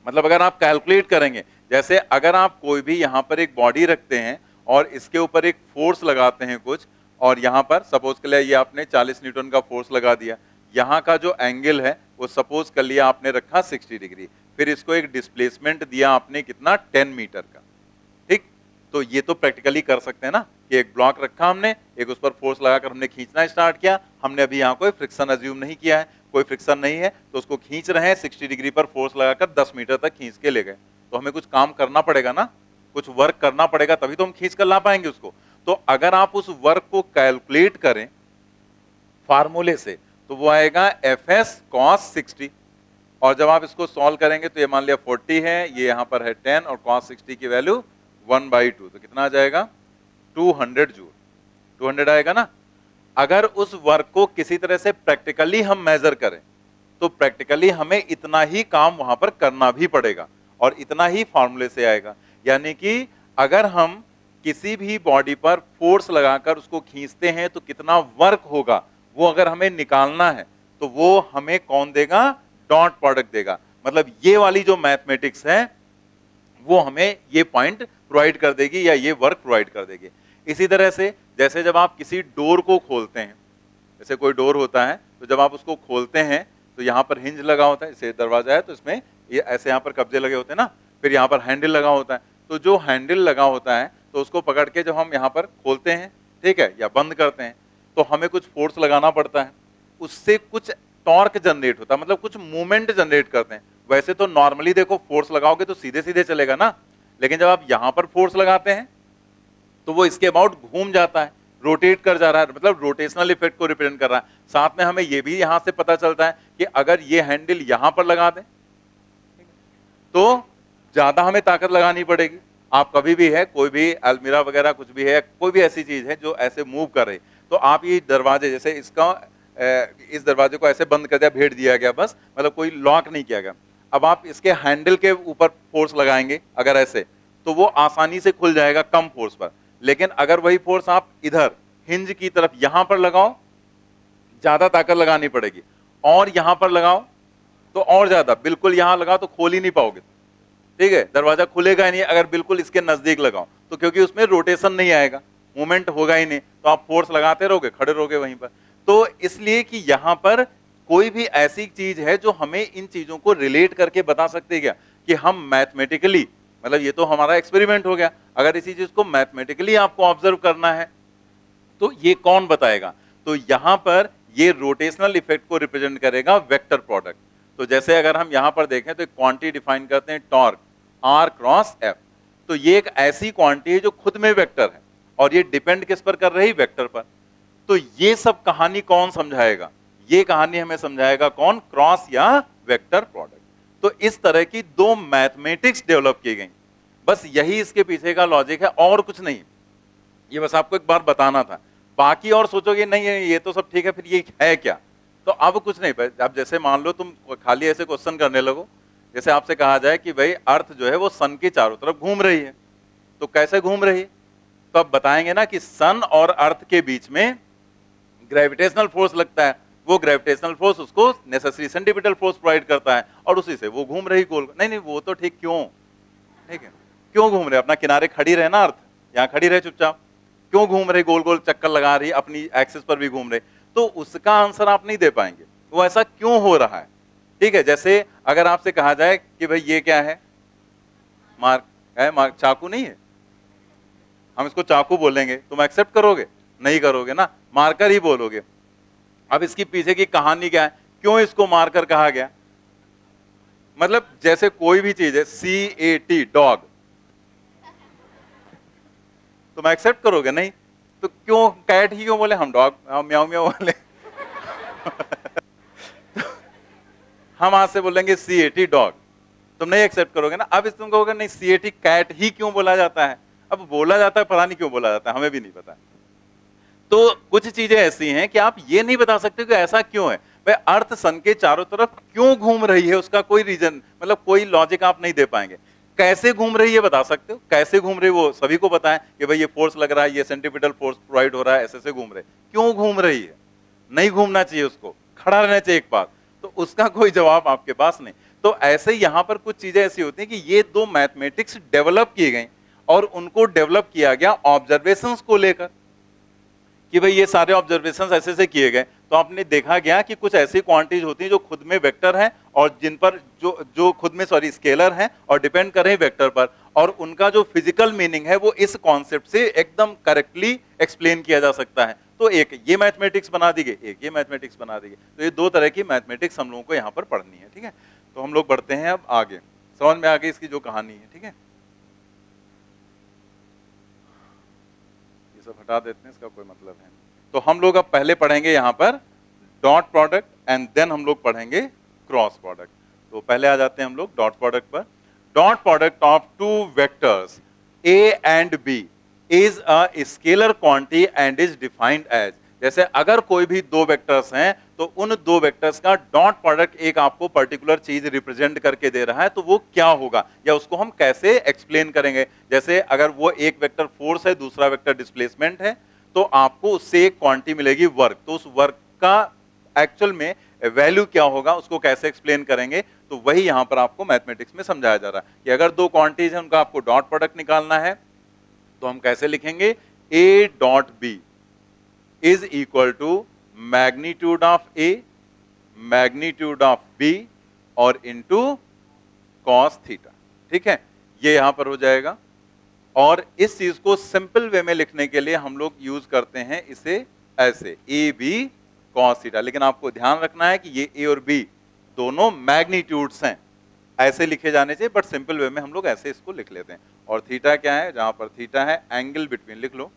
मतलब अगर आप कैलकुलेट करेंगे, जैसे अगर आप कोई भी यहां पर एक बॉडी रखते हैं और इसके ऊपर एक फोर्स लगाते हैं कुछ, और यहां पर सपोज कर लिया ये आपने 40 न्यूटन का फोर्स लगा दिया, यहां का जो एंगल है वो सपोज कर लिया आपने रखा 60 डिग्री, फिर इसको एक डिस्प्लेसमेंट दिया आपने कितना 10 मीटर का, ठीक। तो ये तो प्रैक्टिकली कर सकते हैं ना कि एक ब्लॉक रखा हमने, एक उस पर फोर्स लगाकर हमने खींचना स्टार्ट किया, हमने अभी यहाँ कोई फ्रिक्शन अज्यूम नहीं किया है, कोई फ्रिक्शन नहीं है, तो उसको खींच रहे हैं 60 डिग्री पर फोर्स लगाकर 10 मीटर तक खींच के ले गए। तो हमें कुछ काम करना पड़ेगा ना, कुछ वर्क करना पड़ेगा, तभी तो हम खींच कर ला पाएंगे उसको। तो अगर आप उस वर्क को कैलकुलेट करें फार्मूले से तो वो आएगा एफ एस कॉस 60, और जब आप इसको सॉल्व करेंगे तो ये मान लिया 40 है, ये यहां पर है 10, और कॉस 60 की वैल्यू 1/2, तो कितना आ जाएगा 200 जूल, 200 आएगा ना। अगर उस वर्क को किसी तरह से प्रैक्टिकली हम मेजर करें तो प्रैक्टिकली हमें इतना ही काम वहां पर करना भी पड़ेगा, और इतना ही फॉर्मूले से आएगा। यानी कि अगर हम किसी भी बॉडी पर फोर्स लगाकर उसको खींचते हैं तो कितना वर्क होगा, वो अगर हमें निकालना है तो वो हमें कौन देगा, डॉट प्रोडक्ट देगा। मतलब ये वाली जो मैथमेटिक्स है वो हमें ये पॉइंट प्रोवाइड कर देगी या ये वर्क प्रोवाइड कर देगी। इसी तरह से जैसे जब आप किसी डोर को खोलते हैं, जैसे कोई डोर होता है तो जब आप उसको खोलते हैं तो यहाँ पर हिंज लगा होता है, जैसे दरवाजा है तो इसमें ये ऐसे यहाँ पर कब्जे लगे होते हैं ना, फिर यहाँ पर हैंडल लगा होता है। तो जो हैंडल लगा होता है तो उसको पकड़ के जब हम यहाँ पर खोलते हैं, ठीक है, या बंद करते हैं, तो हमें कुछ फोर्स लगाना पड़ता है, उससे कुछ टॉर्क जनरेट होता है, मतलब कुछ मूवमेंट जनरेट करते हैं। वैसे तो नॉर्मली देखो फोर्स लगाओगे तो सीधे सीधे चलेगा ना, लेकिन जब आप यहां पर फोर्स लगाते हैं तो वो इसके अबाउट घूम जाता है, रोटेट कर जा रहा है, मतलब रोटेशनल इफेक्ट को रिप्रेजेंट कर रहा है। साथ में हमें ये भी यहां से पता चलता है कि अगर ये हैंडल यहां पर लगा दें तो ज्यादा हमें ताकत लगानी पड़ेगी। आप कभी भी है, कोई भी अलमीरा वगैरह कुछ भी है, कोई भी ऐसी चीज है जो ऐसे मूव कर रही, तो आप ये दरवाजे, जैसे इसका इस दरवाजे को ऐसे बंद कर दिया, भेड़ दिया गया बस, मतलब कोई लॉक नहीं किया गया। अब आप इसके हैंडल के ऊपर फोर्स लगाएंगे अगर ऐसे, तो वो आसानी से खुल जाएगा कम फोर्स पर। लेकिन अगर वही फोर्स आप इधर हिंज की तरफ यहां पर लगाओ, ज्यादा ताकत लगानी पड़ेगी, और यहां पर लगाओ तो और ज्यादा, बिल्कुल यहां लगाओ तो खोल ही नहीं पाओगे, ठीक है, दरवाजा खुलेगा ही नहीं। अगर बिल्कुल इसके नजदीक लगाओ तो क्योंकि उसमें रोटेशन नहीं आएगा, मूवमेंट होगा ही नहीं, तो आप फोर्स लगाते रहोगे, खड़े रहोगे वहीं पर। तो इसलिए कि यहां पर कोई भी ऐसी चीज है जो हमें इन चीजों को रिलेट करके बता सकते हैं क्या, कि हम मैथमेटिकली, मतलब ये तो हमारा एक्सपेरिमेंट हो गया, अगर इसी चीज को मैथमेटिकली आपको ऑब्जर्व करना है तो ये कौन बताएगा? तो यहां पर ये रोटेशनल इफेक्ट को रिप्रेजेंट करेगा वेक्टर प्रोडक्ट। तो जैसे अगर हम यहां पर देखें तो एक क्वांटिटी डिफाइन करते हैं टॉर्क आर क्रॉस एफ। तो ये एक ऐसी क्वांटिटी है जो खुद में वेक्टर है और ये डिपेंड किस पर कर रही? वेक्टर पर। तो ये सब कहानी कौन समझाएगा? ये कहानी हमें समझाएगा कौन? क्रॉस या वेक्टर प्रोडक्ट। तो इस तरह की दो मैथमेटिक्स डेवलप की गई, बस यही इसके पीछे का लॉजिक है और कुछ नहीं। ये बस आपको एक बार बताना था, बाकी और सोचोगे नहीं है ये तो सब ठीक है, फिर ये है क्या? तो अब कुछ नहीं। अब जैसे मान लो तुम खाली ऐसे क्वेश्चन करने लगो, जैसे आपसे कहा जाए कि भाई अर्थ जो है वो सन के चारों तरफ घूम रही है, तो कैसे घूम रही है? तो अब बताएंगे ना कि सन और अर्थ के बीच में ग्रेविटेशनल फोर्स लगता है, वो ग्रेविटेशनल फोर्स उसको नेसेसरी सेंट्रीपिटल फोर्स प्रोवाइड करता है और उसी से वो घूम रही गोल। नहीं नहीं वो तो ठीक, क्यों? ठीक है, क्यों घूम रहे? अपना किनारे खड़ी रहे ना, अर्थ यहां खड़ी रहे चुपचाप, क्यों घूम रही? गोल गोल चक्कर लगा रही, अपनी एक्सिस पर भी घूम रही। तो उसका आंसर आप नहीं दे पाएंगे, वो ऐसा क्यों हो रहा है। ठीक है, जैसे अगर आपसे कहा जाए कि भाई ये क्या है? मार्क है, मार्क चाकू नहीं है, हम इसको चाकू बोलेंगे, तुम एक्सेप्ट करोगे? नहीं करोगे ना, मार्कर ही बोलोगे। अब इसकी पीछे की कहानी क्या है, क्यों इसको मार्कर कहा गया? मतलब जैसे कोई भी चीज है, CAT डॉग, तुम एक्सेप्ट करोगे? नहीं। तो क्यों कैट ही क्यों बोले? हम डॉग, हम म्याऊ म्याऊ बोले। हम आज से बोलेंगे CAT डॉग, तुम नहीं एक्सेप्ट करोगे ना। अब इस तुम कहोगे नहीं CAT कैट ही क्यों बोला जाता है? अब बोला जाता है, पता नहीं क्यों बोला जाता है, हमें भी नहीं पता। तो कुछ चीजें ऐसी हैं कि आप ये नहीं बता सकते कि ऐसा क्यों है। भाई अर्थ सन के चारों तरफ क्यों घूम रही है, उसका कोई रीजन, मतलब कोई लॉजिक आप नहीं दे पाएंगे। कैसे घूम रही है बता सकते हो? कैसे घूम रही वो सभी को पता है कि भाई ये फोर्स लग रहा है, ये सेंट्रीपिटल फोर्स प्रोवाइड हो रहा है, ऐसे से घूम रहे। क्यों घूम रही है? नहीं घूमना चाहिए, उसको खड़ा रहना चाहिए एक पास। तो उसका कोई जवाब आपके पास नहीं। तो ऐसे यहां पर कुछ चीजें ऐसी होती हैं कि ये दो मैथमेटिक्स डेवलप की गई और उनको डेवलप किया गया ऑब्जर्वेशंस को लेकर, कि भाई ये सारे ऑब्जर्वेशंस ऐसे से किए गए। तो आपने देखा गया कि कुछ ऐसी क्वांटिटीज होती हैं जो खुद में वेक्टर हैं और जिन पर जो जो खुद में स्केलर हैं और डिपेंड कर रहे हैं वेक्टर पर, और उनका जो फिजिकल मीनिंग है वो इस कॉन्सेप्ट से एकदम करेक्टली एक्सप्लेन किया जा सकता है। तो एक ये मैथमेटिक्स बना दी गई, एक ये मैथमेटिक्स बना दी गई। तो ये दो तरह की मैथमेटिक्स हम लोगों को यहाँ पर पढ़नी है। ठीक है, तो हम लोग बढ़ते हैं अब आगे, समझ में आ गई इसकी जो कहानी है। ठीक है, सब हटा देते हैं, इसका कोई मतलब है। तो हम लोग अब पहले पढ़ेंगे यहां पर डॉट प्रोडक्ट एंड देन हम लोग पढ़ेंगे क्रॉस प्रोडक्ट। तो पहले आ जाते हैं हम लोग डॉट प्रोडक्ट पर। Dot product of two vectors A and B is a scalar quantity and is defined as. जैसे अगर कोई भी दो वेक्टर्स हैं तो उन दो वेक्टर्स का डॉट प्रोडक्ट एक आपको पर्टिकुलर चीज रिप्रेजेंट करके दे रहा है, तो वो क्या होगा या उसको हम कैसे एक्सप्लेन करेंगे। जैसे अगर वो एक वेक्टर फोर्स है, दूसरा वेक्टर डिस्प्लेसमेंट है, तो आपको उससे एक क्वांटिटी मिलेगी वर्क, तो उस वर्क का एक्चुअल में वैल्यू क्या होगा, उसको कैसे एक्सप्लेन करेंगे। तो वही यहां पर आपको मैथमेटिक्स में समझाया जा रहा है कि अगर दो क्वांटिटीज हैं उनका आपको डॉट प्रोडक्ट निकालना है, तो हम कैसे लिखेंगे? A dot B is equal to magnitude of A magnitude of B और इनटू कॉस थीटा। ठीक है, ये यहां पर हो जाएगा। और इस चीज को सिंपल वे में लिखने के लिए हम लोग यूज करते हैं इसे ऐसे AB कॉस थीटा। लेकिन आपको ध्यान रखना है कि ये A और B दोनों मैग्नीट्यूड्स हैं, ऐसे लिखे जाने चाहिए, बट सिंपल वे में हम लोग ऐसे इसको लिख लेते हैं। और थीटा क्या है? जहां पर थीटा है एंगल बिटवीन, लिख लो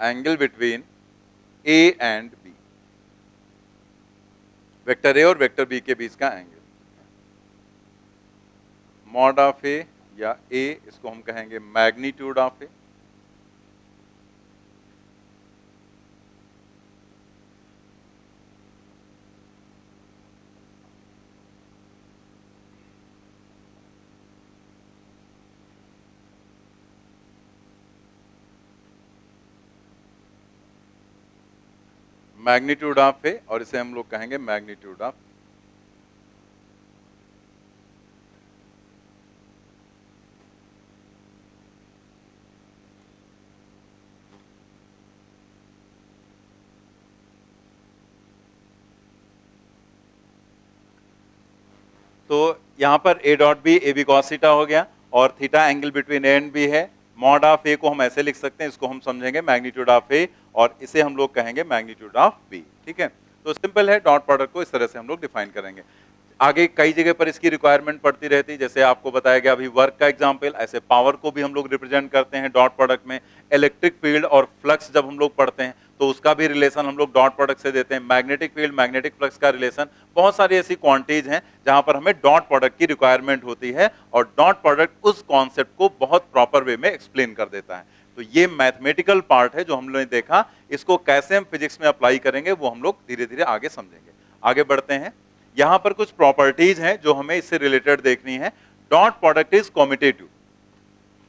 angle between A and B, vector A और वेक्टर B के बीच का एंगल। मॉड ऑफ A या A, इसको हम कहेंगे magnitude of A। Magnitude of A, और इसे हम लोग कहेंगे मैग्नीट्यूड ऑफ। तो यहाँ पर A dot B A B cos theta हो गया, और theta angle between A and B है। मॉड ऑफ ए को हम ऐसे लिख सकते हैं, इसको हम समझेंगे मैग्नीट्यूड ऑफ ए, और इसे हम लोग कहेंगे मैग्नीट्यूड ऑफ बी। ठीक है, तो सिंपल है, डॉट प्रोडक्ट को इस तरह से हम लोग डिफाइन करेंगे। आगे कई जगह पर इसकी रिक्वायरमेंट पड़ती रहती है, जैसे आपको बताया गया अभी वर्क का एग्जांपल, ऐसे पावर को भी हम लोग रिप्रेजेंट करते हैं डॉट प्रोडक्ट में। इलेक्ट्रिक फील्ड और फ्लक्स जब हम लोग पढ़ते हैं तो उसका भी रिलेशन हम लोग डॉट प्रोडक्ट से देते हैं। मैग्नेटिक फील्ड मैग्नेटिक फ्लक्स का रिलेशन, बहुत सारी ऐसी क्वांटिटीज हैं जहां पर हमें डॉट प्रोडक्ट की रिक्वायरमेंट होती है, और डॉट प्रोडक्ट उस कॉन्सेप्ट को बहुत प्रॉपर वे में एक्सप्लेन कर देता है। तो ये मैथमेटिकल पार्ट है जो हम लोगों ने देखा, इसको कैसे हम फिजिक्स में अप्लाई करेंगे वो हम लोग धीरे धीरे आगे समझेंगे। आगे बढ़ते हैं, यहां पर कुछ प्रॉपर्टीज हैं जो हमें इससे रिलेटेड देखनी है। Dot product is commutative.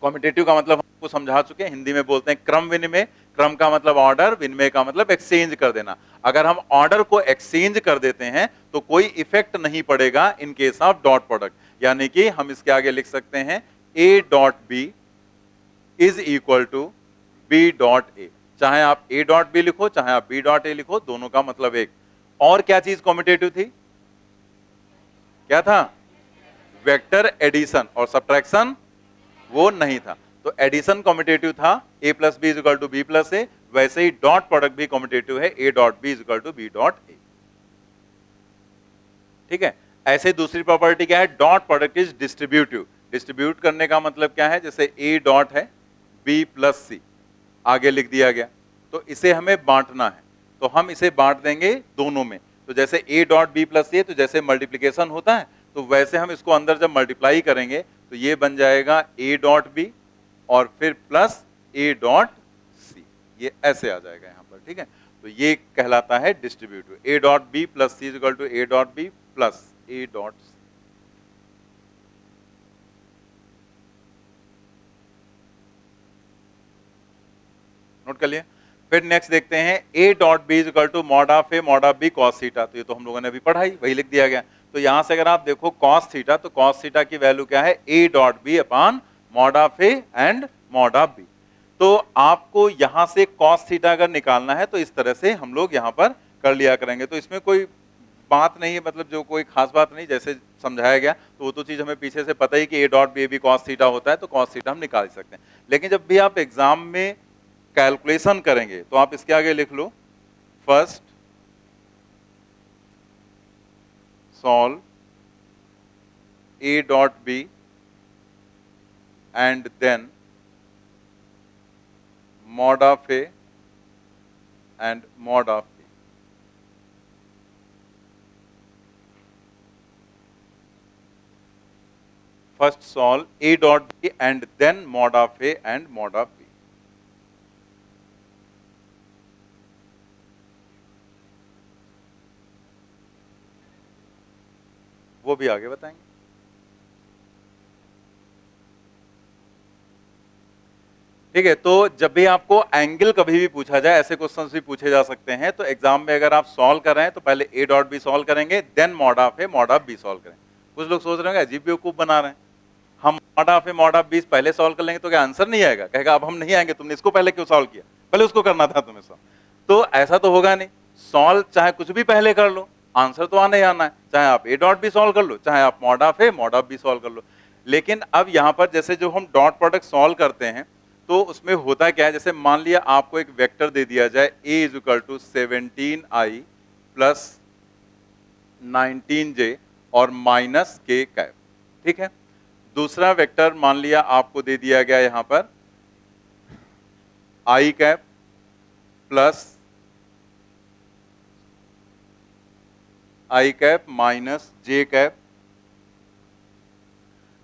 Commutative का मतलब हमको समझा चुके हैं, हिंदी में बोलते हैं क्रम विनिमय। क्रम का मतलब ऑर्डर, विनिमय का मतलब एक्सचेंज कर देना। अगर हम ऑर्डर को एक्सचेंज कर देते हैं तो कोई इफेक्ट नहीं पड़ेगा in case of dot product, यानी कि हम इसके आगे लिख सकते हैं A dot B is equal to B dot A. चाहे आप ए डॉट बी लिखो, चाहे आप बी डॉट ए लिखो, दोनों का मतलब एक। और क्या चीज कॉम्यूटेटिव थी, क्या था? वेक्टर एडिशन, और सब्ट्रैक्शन वो नहीं था। तो एडिशन कॉम्यूटेटिव था, a plus B is equal to B plus A, वैसे ही डॉट प्रोडक्ट भी कॉम्यूटेटिव है, a dot B is equal to B dot A. ठीक है, ऐसे दूसरी प्रॉपर्टी क्या है, dot product is distributive. Distribute करने का मतलब क्या है, जैसे a डॉट है b प्लस सी, आगे लिख दिया गया, तो इसे हमें बांटना है, तो हम इसे बांट देंगे दोनों में। तो जैसे a डॉट बी प्लस सी, तो जैसे मल्टीप्लीकेशन होता है, तो वैसे हम इसको अंदर जब मल्टीप्लाई करेंगे तो ये बन जाएगा a डॉट बी और फिर प्लस a डॉट सी, ये ऐसे आ जाएगा यहां पर। ठीक है, तो ये कहलाता है distributive. a dot B plus C is equal to a dot B plus a dot C. Note कर लिया। फिर नेक्स्ट देखते हैं a dot B is equal to mod of a mod of b cos theta. तो ये तो हम लोगों ने अभी पढ़ा ही, वही लिख दिया गया। तो यहां से अगर आप देखो cos थीटा, तो cos थीटा की वैल्यू क्या है, a dot B upon mod of a and mod of b। तो आपको यहां से cos थीटा अगर निकालना है तो इस तरह से हम लोग यहां पर कर लिया करेंगे। तो इसमें कोई बात नहीं है, मतलब जो कोई खास बात नहीं, जैसे समझाया गया तो वो तो चीज हमें पीछे से पता ही कि a डॉट बी भी cos थीटा होता है, तो cos थीटा हम निकाल सकते हैं। लेकिन जब भी आप एग्जाम में कैलकुलेशन करेंगे तो आप इसके आगे लिख लो, first solve a dot B and then mod of a and mod of b। First solve a dot b and then mod of a and mod of b। वो भी आगे बताएंगे। ठीक है, तो जब भी आपको एंगल कभी भी पूछा जाए, ऐसे क्वेश्चंस भी पूछे जा सकते हैं, तो एग्जाम में अगर आप सॉल्व कर रहे हैं तो पहले a डॉट बी सॉल्व करेंगे, then mod of a mod of b solve करेंगे। कुछ लोग सोच रहे होंगे अजीब बेवकूफ बना रहे हैं, हम mod of a mod of b पहले सॉल्व कर लेंगे तो क्या आंसर नहीं आएगा? कहेगा अब हम नहीं आएंगे, तुमने इसको पहले क्यों सॉल्व किया, पहले उसको करना था तुम्हें सॉल्व। तो ऐसा तो होगा नहीं, सॉल्व चाहे कुछ भी पहले कर लो, आंसर तो आना ही आना है। चाहे आप a डॉट बी सॉल्व कर लो, चाहे आप mod of a mod of b solve कर लो। लेकिन अब यहाँ पर जैसे जो हम डॉट प्रोडक्ट सॉल्व करते हैं तो उसमें होता क्या है, जैसे मान लिया आपको एक वेक्टर दे दिया जाए a is equal to 17i plus 19j और माइनस k कैप। ठीक है, दूसरा वेक्टर मान लिया आपको दे दिया गया यहां पर i cap plus i cap minus j cap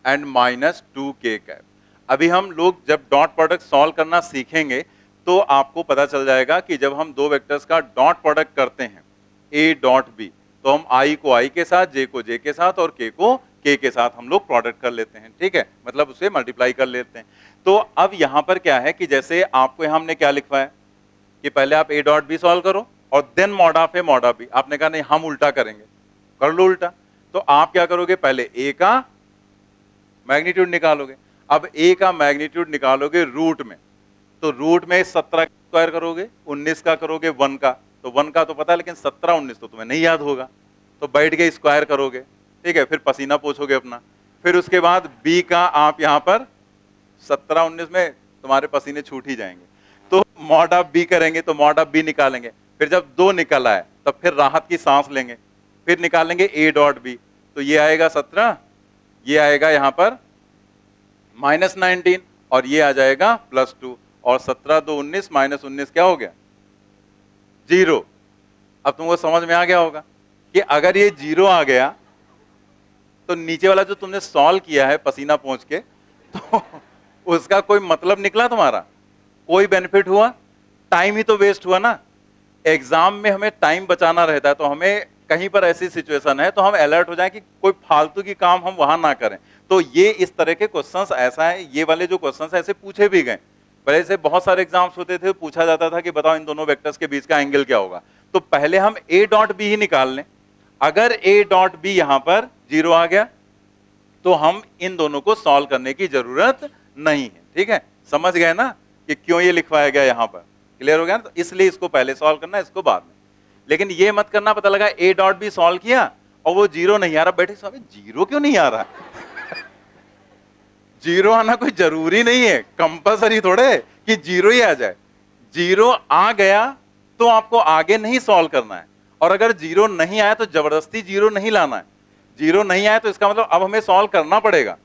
and minus 2k cap. अभी हम लोग जब डॉट प्रोडक्ट सॉल्व करना सीखेंगे तो आपको पता चल जाएगा कि जब हम दो वेक्टर्स का डॉट प्रोडक्ट करते हैं a डॉट b, तो हम i को i के साथ, j को j के साथ और k को k के साथ हम लोग प्रोडक्ट कर लेते हैं। ठीक है, मतलब उसे मल्टीप्लाई कर लेते हैं। तो अब यहां पर क्या है कि जैसे आपको यहां हमने क्या लिखवाया कि पहले आप a डॉट b सॉल्व करो और then mod of a mod of b। आपने कहा नहीं हम उल्टा करेंगे, कर लो उल्टा। तो आप क्या करोगे, पहले a का मैग्नीट्यूड निकालोगे। अब a का मैग्नीट्यूड निकालोगे रूट में, तो रूट में 17 स्क्वायर करोगे, 19 का करोगे 1 का, तो 1 का तो पता है लेकिन 17 19 तो तुम्हें नहीं याद होगा, तो बैठ के स्क्वायर करोगे, ठीक है, फिर पसीना पोछोगे अपना, फिर उसके बाद बी का आप यहां पर 17-19 में तुम्हारे पसीने छूट ही जाएंगे, तो मॉड ऑफ बी करेंगे तो मॉड ऑफ बी निकालेंगे, फिर जब 2 निकल आए तब फिर राहत की सांस लेंगे, फिर निकालेंगे ए डॉट बी, तो ये आएगा 17, ये आएगा यहां पर -19 और ये आ जाएगा +2, और 17 2 19 -19 क्या हो गया 0। अब तुमको समझ में आ गया होगा कि अगर ये 0 आ गया तो नीचे वाला जो तुमने सॉल्व किया है पसीना पोंछ के, तो उसका कोई मतलब निकला तुम्हारा, कोई बेनिफिट हुआ, टाइम ही तो वेस्ट हुआ ना। एग्जाम में हमें टाइम बचाना रहता है, तो हमें कहीं पर ऐसी सिचुएशन है तो हम अलर्ट हो जाएं कि कोई फालतू की काम हम वहां ना करें। तो ये इस तरह के क्वेश्चंस ऐसा है, ये वाले जो क्वेश्चंस ऐसे पूछे भी गए, पहले से बहुत सारे एग्जाम्स होते थे, पूछा जाता था कि बताओ इन दोनों वेक्टर्स के बीच का एंगल क्या होगा, तो पहले हम ए डॉट बी ही निकाल लें। अगर ए डॉट बी यहां पर 0 आ गया तो हम इन दोनों को सॉल्व करने की जरूरत नहीं है। ठीक है, समझ गए ना कि क्यों ये लिखवाया गया यहां पर, क्लियर हो गया ना। तो इसलिए इसको पहले सॉल्व करना है, इसको बाद में। लेकिन ये मत करना पता लगा ए डॉट बी सॉल्व किया और वो 0 नहीं आ रहा, बैठे स्वामी 0 क्यों नहीं आ रहा 0 आना कोई जरूरी नहीं है, कंपलसरी थोड़े कि 0 ही आ जाए। 0 आ गया तो आपको आगे नहीं सॉल्व करना है, और अगर 0 नहीं आया तो जबरदस्ती 0 नहीं लाना है। 0 नहीं आया तो इसका मतलब अब हमें सॉल्व करना पड़ेगा।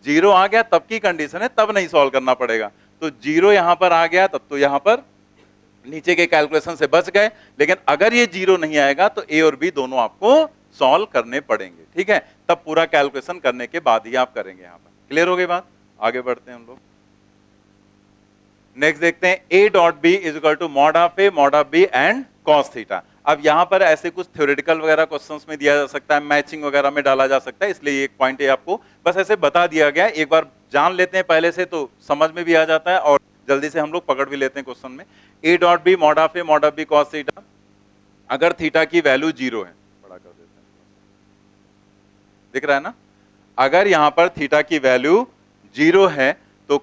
0 आ गया तब की कंडीशन है, तब नहीं सॉल्व करना पड़ेगा। तो 0 यहां पर आ गया तब तो यहां पर नीचे के कैलकुलेशन से बच गए, लेकिन अगर ये 0 नहीं आएगा तो ए और बी दोनों आपको सॉल्व करने पड़ेंगे। ठीक है, तब पूरा कैलकुलेशन करने के बाद ही आप करेंगे। यहां पर क्लियर हो गई बात, आगे बढ़ते हैं हम लोग। नेक्स्ट देखते हैं A dot B is equal to mod of A mod of B and cos theta. अब यहां पर ऐसे कुछ थ्योरेटिकल वगैरह क्वेश्चंस में दिया जा सकता है, मैचिंग वगैरह में डाला जा सकता है, इसलिए एक पॉइंट है आपको बस ऐसे बता दिया गया। एक बार जान लेते हैं पहले से तो समझ में भी आ जाता है और जल्दी से हम लोग पकड़ भी लेते हैं क्वेश्चन में। A dot B mod of A mod of B cos theta, अगर थीटा की वैल्यू 0 है, बड़ा कर देते हैं, दिख रहा है ना। अगर यहां पर थीटा की वैल्यू 0 है तो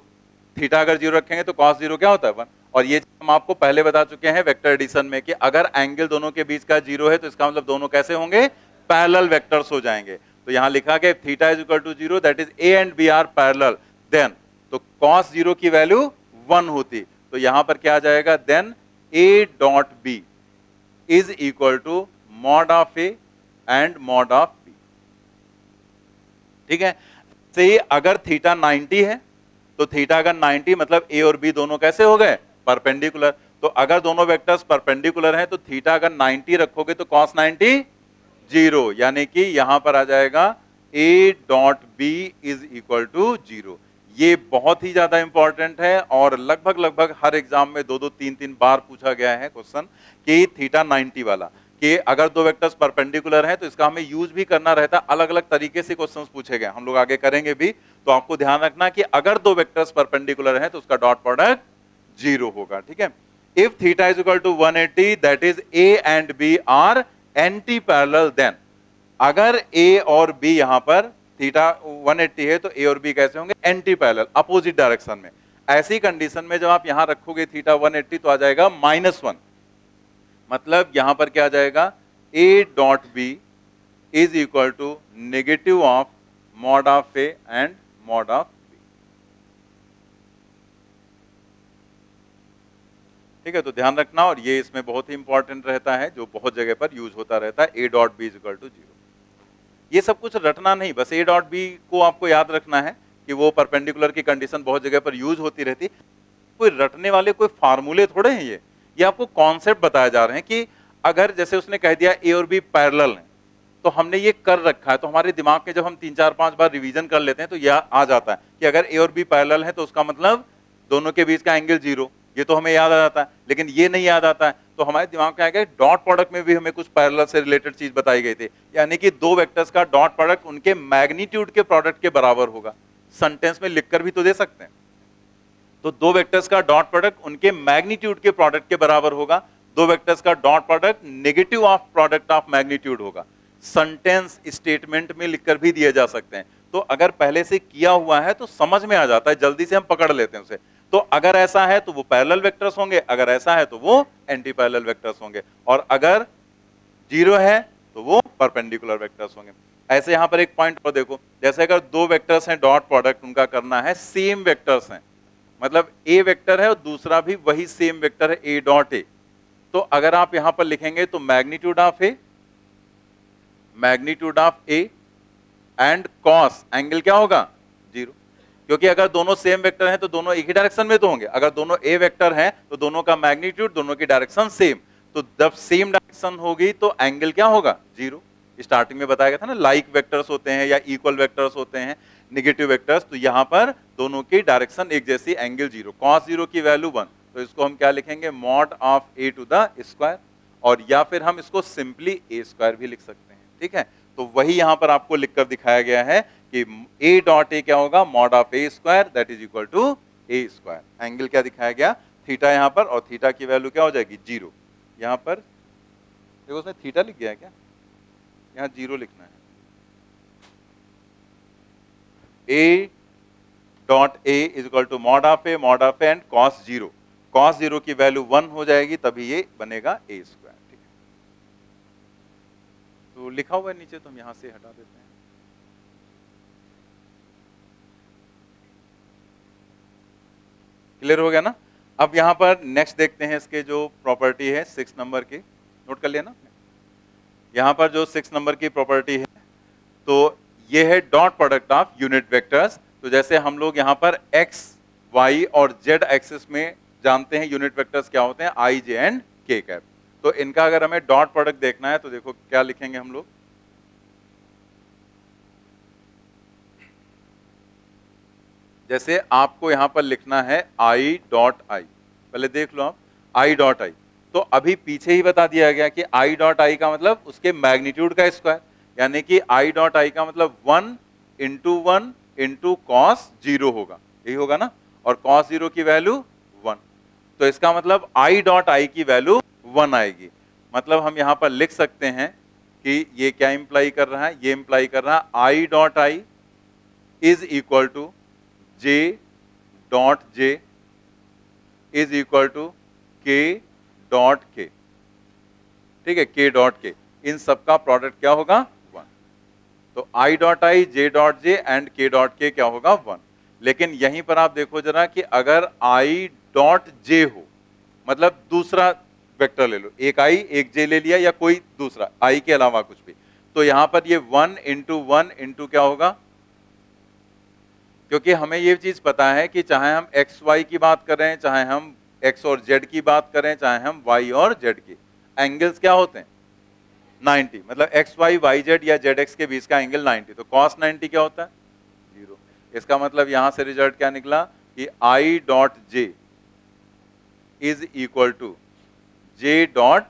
थीटा अगर 0 रखेंगे तो cos 0 क्या होता है 1। और ये हम आपको पहले बता चुके हैं वेक्टर एडिशन में कि अगर एंगल दोनों के बीच का 0 है तो इसका मतलब दोनों कैसे होंगे, पैरेलल वेक्टर्स हो जाएंगे। तो यहां लिखा गया theta is equal to 0 that is A and B are parallel, then तो cos 0 की वैल्यू 1 होती, तो यहां पर क्या आ जाएगा, then A dot B is equal to mod of A and mod of B. ठीक है, से अगर थीटा 90 है तो थीटा अगर 90 मतलब ए और बी दोनों कैसे हो गए, परपेंडिकुलर। तो अगर दोनों वेक्टर्स परपेंडिकुलर हैं तो थीटा अगर 90 रखोगे तो cos 90 0, यानी कि यहां पर आ जाएगा A dot B is equal to 0। ये बहुत ही ज्यादा इंपॉर्टेंट है और लगभग लगभग हर एग्जाम में 2-2 3-3 बार पूछा गया है क्वेश्चन कि थीटा 90 वाला, कि अगर दो वेक्टर्स परपेंडिकुलर हैं तो इसका हमें यूज भी करना रहता है। अलग अलग तरीके से क्वेश्चंस पूछे गए, हम लोग आगे करेंगे भी। तो आपको ध्यान रखना कि अगर दो वेक्टर्स परपेंडिकुलर हैं तो उसका डॉट प्रोडक्ट 0 होगा। ठीक है, if theta is equal to 180 that is A and B are anti parallel, then अगर ए और बी यहां पर थीटा 180 है तो ए और बी कैसे होंगे, एंटी पैरेलल, अपोजिट डायरेक्शन में। ऐसी कंडीशन में जब आप यहां रखोगे थीटा 180 तो आ जाएगा -1, मतलब यहां पर क्या आ जाएगा, A dot B is equal to negative of mod of A and mod of B. ठीक है, तो ध्यान रखना, और ये इसमें बहुत ही इंपॉर्टेंट रहता है, जो बहुत जगह पर यूज होता रहता है, A dot B is equal to 0। ये सब कुछ रटना नहीं, बस ए डॉट बी को आपको याद रखना है कि वो परपेंडिकुलर की कंडीशन बहुत जगह पर यूज होती रहती। कोई रटने वाले कोई फार्मूले थोड़े हैं ये आपको कॉन्सेप्ट बताए जा रहे हैं कि अगर जैसे उसने कह दिया ए और बी पैरेलल हैं तो हमने ये कर रखा है, तो हमारे दिमाग में जब हम 3-4-5 बार रिवीजन कर लेते हैं तो यह आ जाता है कि अगर ए और बी पैरेलल है तो उसका मतलब दोनों के बीच का एंगल 0, ये तो हमें याद आ जाता है। लेकिन ये नहीं याद आता है तो हमारे दिमाग में आएगा डॉट प्रोडक्ट में भी हमें कुछ पैरेलल से रिलेटेड चीज बताई गई थी, यानी कि दो वेक्टर्स का डॉट प्रोडक्ट उनके मैग्नीट्यूड के प्रोडक्ट के बराबर होगा। सेंटेंस में लिखकर भी तो दे सकते हैं, तो दो वेक्टर्स का डॉट प्रोडक्ट उनके मैग्नीट्यूड के प्रोडक्ट के बराबर होगा। दो वेक्टर्स का dot product negative of product of magnitude होगा। सेंटेंस स्टेटमेंट में लिखकर भी दिए जा सकते हैं। तो अगर पहले से किया हुआ है तो समझ में आ जाता है, जल्दी से हम पकड़ लेते हैं उसे। तो अगर ऐसा है तो वो पैरेलल वेक्टर्स होंगे, अगर ऐसा है तो वो एंटी पैरेलल वेक्टर्स होंगे, और अगर 0 है तो वो परपेंडिकुलर वेक्टर्स होंगे। ऐसे यहाँ पर एक पॉइंट और देखो, जैसे अगर दो वेक्टर्स हैं डॉट प्रोडक्ट उनका करना है, सेम वेक्टर्स हैं, मतलब ए वेक्टर है और दूसरा भी वही सेम वेक्टर है ए डॉट ए, तो अगर आप यहां पर लिखेंगे तो magnitude of A and cos angle क्या होगा, 0, क्योंकि अगर दोनों सेम वेक्टर हैं तो दोनों एक ही डायरेक्शन में तो होंगे, अगर दोनों ए वेक्टर हैं तो दोनों का मैग्नीट्यूड, दोनों की डायरेक्शन सेम, तो जब सेम डायरेक्शन होगी तो एंगल क्या होगा, 0। स्टार्टिंग में बताया गया था ना, लाइक वेक्टर्स होते हैं या इक्वल वेक्टर्स होते हैं, नेगेटिव वेक्टर्स, तो यहां पर दोनों की डायरेक्शन एक जैसी, एंगल 0, कॉस 0 की वैल्यू 1, तो इसको हम क्या लिखेंगे, mod of A to the square, और या फिर हम इसको सिंपली ए स्क्वायर भी लिख सकते हैं, ठीक है। तो वही यहां पर आपको लिखकर दिखाया गया है कि ए डॉट ए क्या होगा, mod of A square that is equal to A square. Angle क्या दिखाया गया, थीटा यहां पर, और थीटा की वैल्यू क्या हो जाएगी, 0। यहां पर देखो उसने थीटा लिख गया है क्या, यहां 0 लिखना है। A dot A is equal to mod of A and cos 0, cos 0 की वैल्यू 1 हो जाएगी, तभी ये बनेगा ए स्क्वायर, ठीक है। तो लिखा हुआ है नीचे, तो हम यहां से हटा देते हैं। क्लियर हो गया ना। अब यहां पर नेक्स्ट देखते हैं, इसके जो प्रॉपर्टी है 6 नंबर की, नोट कर लिया ना। यहां पर जो 6 नंबर की प्रॉपर्टी है, तो ये है dot product of unit vectors. तो जैसे हम लोग यहां पर x, y और z एक्सिस में जानते हैं यूनिट वेक्टर्स क्या होते हैं, i, j and k cap. तो इनका अगर हमें डॉट प्रोडक्ट देखना है तो देखो क्या लिखेंगे हम लोग, जैसे आपको यहां पर लिखना है i डॉट i, पहले देख लो आप, i डॉट i, तो अभी पीछे ही बता दिया गया कि i डॉट i का मतलब उसके मैग्नीट्यूड का स्क्वायर, यानी कि i डॉट i का मतलब 1 इंटू कॉस 0 होगा, यही होगा ना, और कॉस 0 की वैल्यू 1, तो इसका मतलब i डॉट i की वैल्यू 1 आएगी। मतलब हम यहां पर लिख सकते हैं कि ये क्या इंप्लाई कर रहा है, ये इंप्लाई कर रहा है i dot i is equal to j dot j is equal to k dot k, ठीक है, k डॉट k, इन सबका प्रोडक्ट क्या होगा, 1। तो i dot i, j dot j and k dot k क्या होगा, 1। लेकिन यहीं पर आप देखो जरा कि अगर i डॉट j हो, मतलब दूसरा वेक्टर ले लो, एक i एक j ले लिया या कोई दूसरा i के अलावा कुछ भी, तो यहां पर ये 1 इंटू क्या होगा, क्योंकि हमें ये चीज पता है कि चाहे हम एक्स वाई की बात करें, चाहे हम एक्स और जेड की बात करें, चाहे हम वाई और जेड की, एंगल्स क्या होते हैं, 90, मतलब एक्स वाई वाई जेड या जेड एक्स के बीच का एंगल 90, तो कॉस 90 क्या होता है, 0। इसका मतलब यहां से रिजल्ट क्या निकला कि I dot J is equal to J dot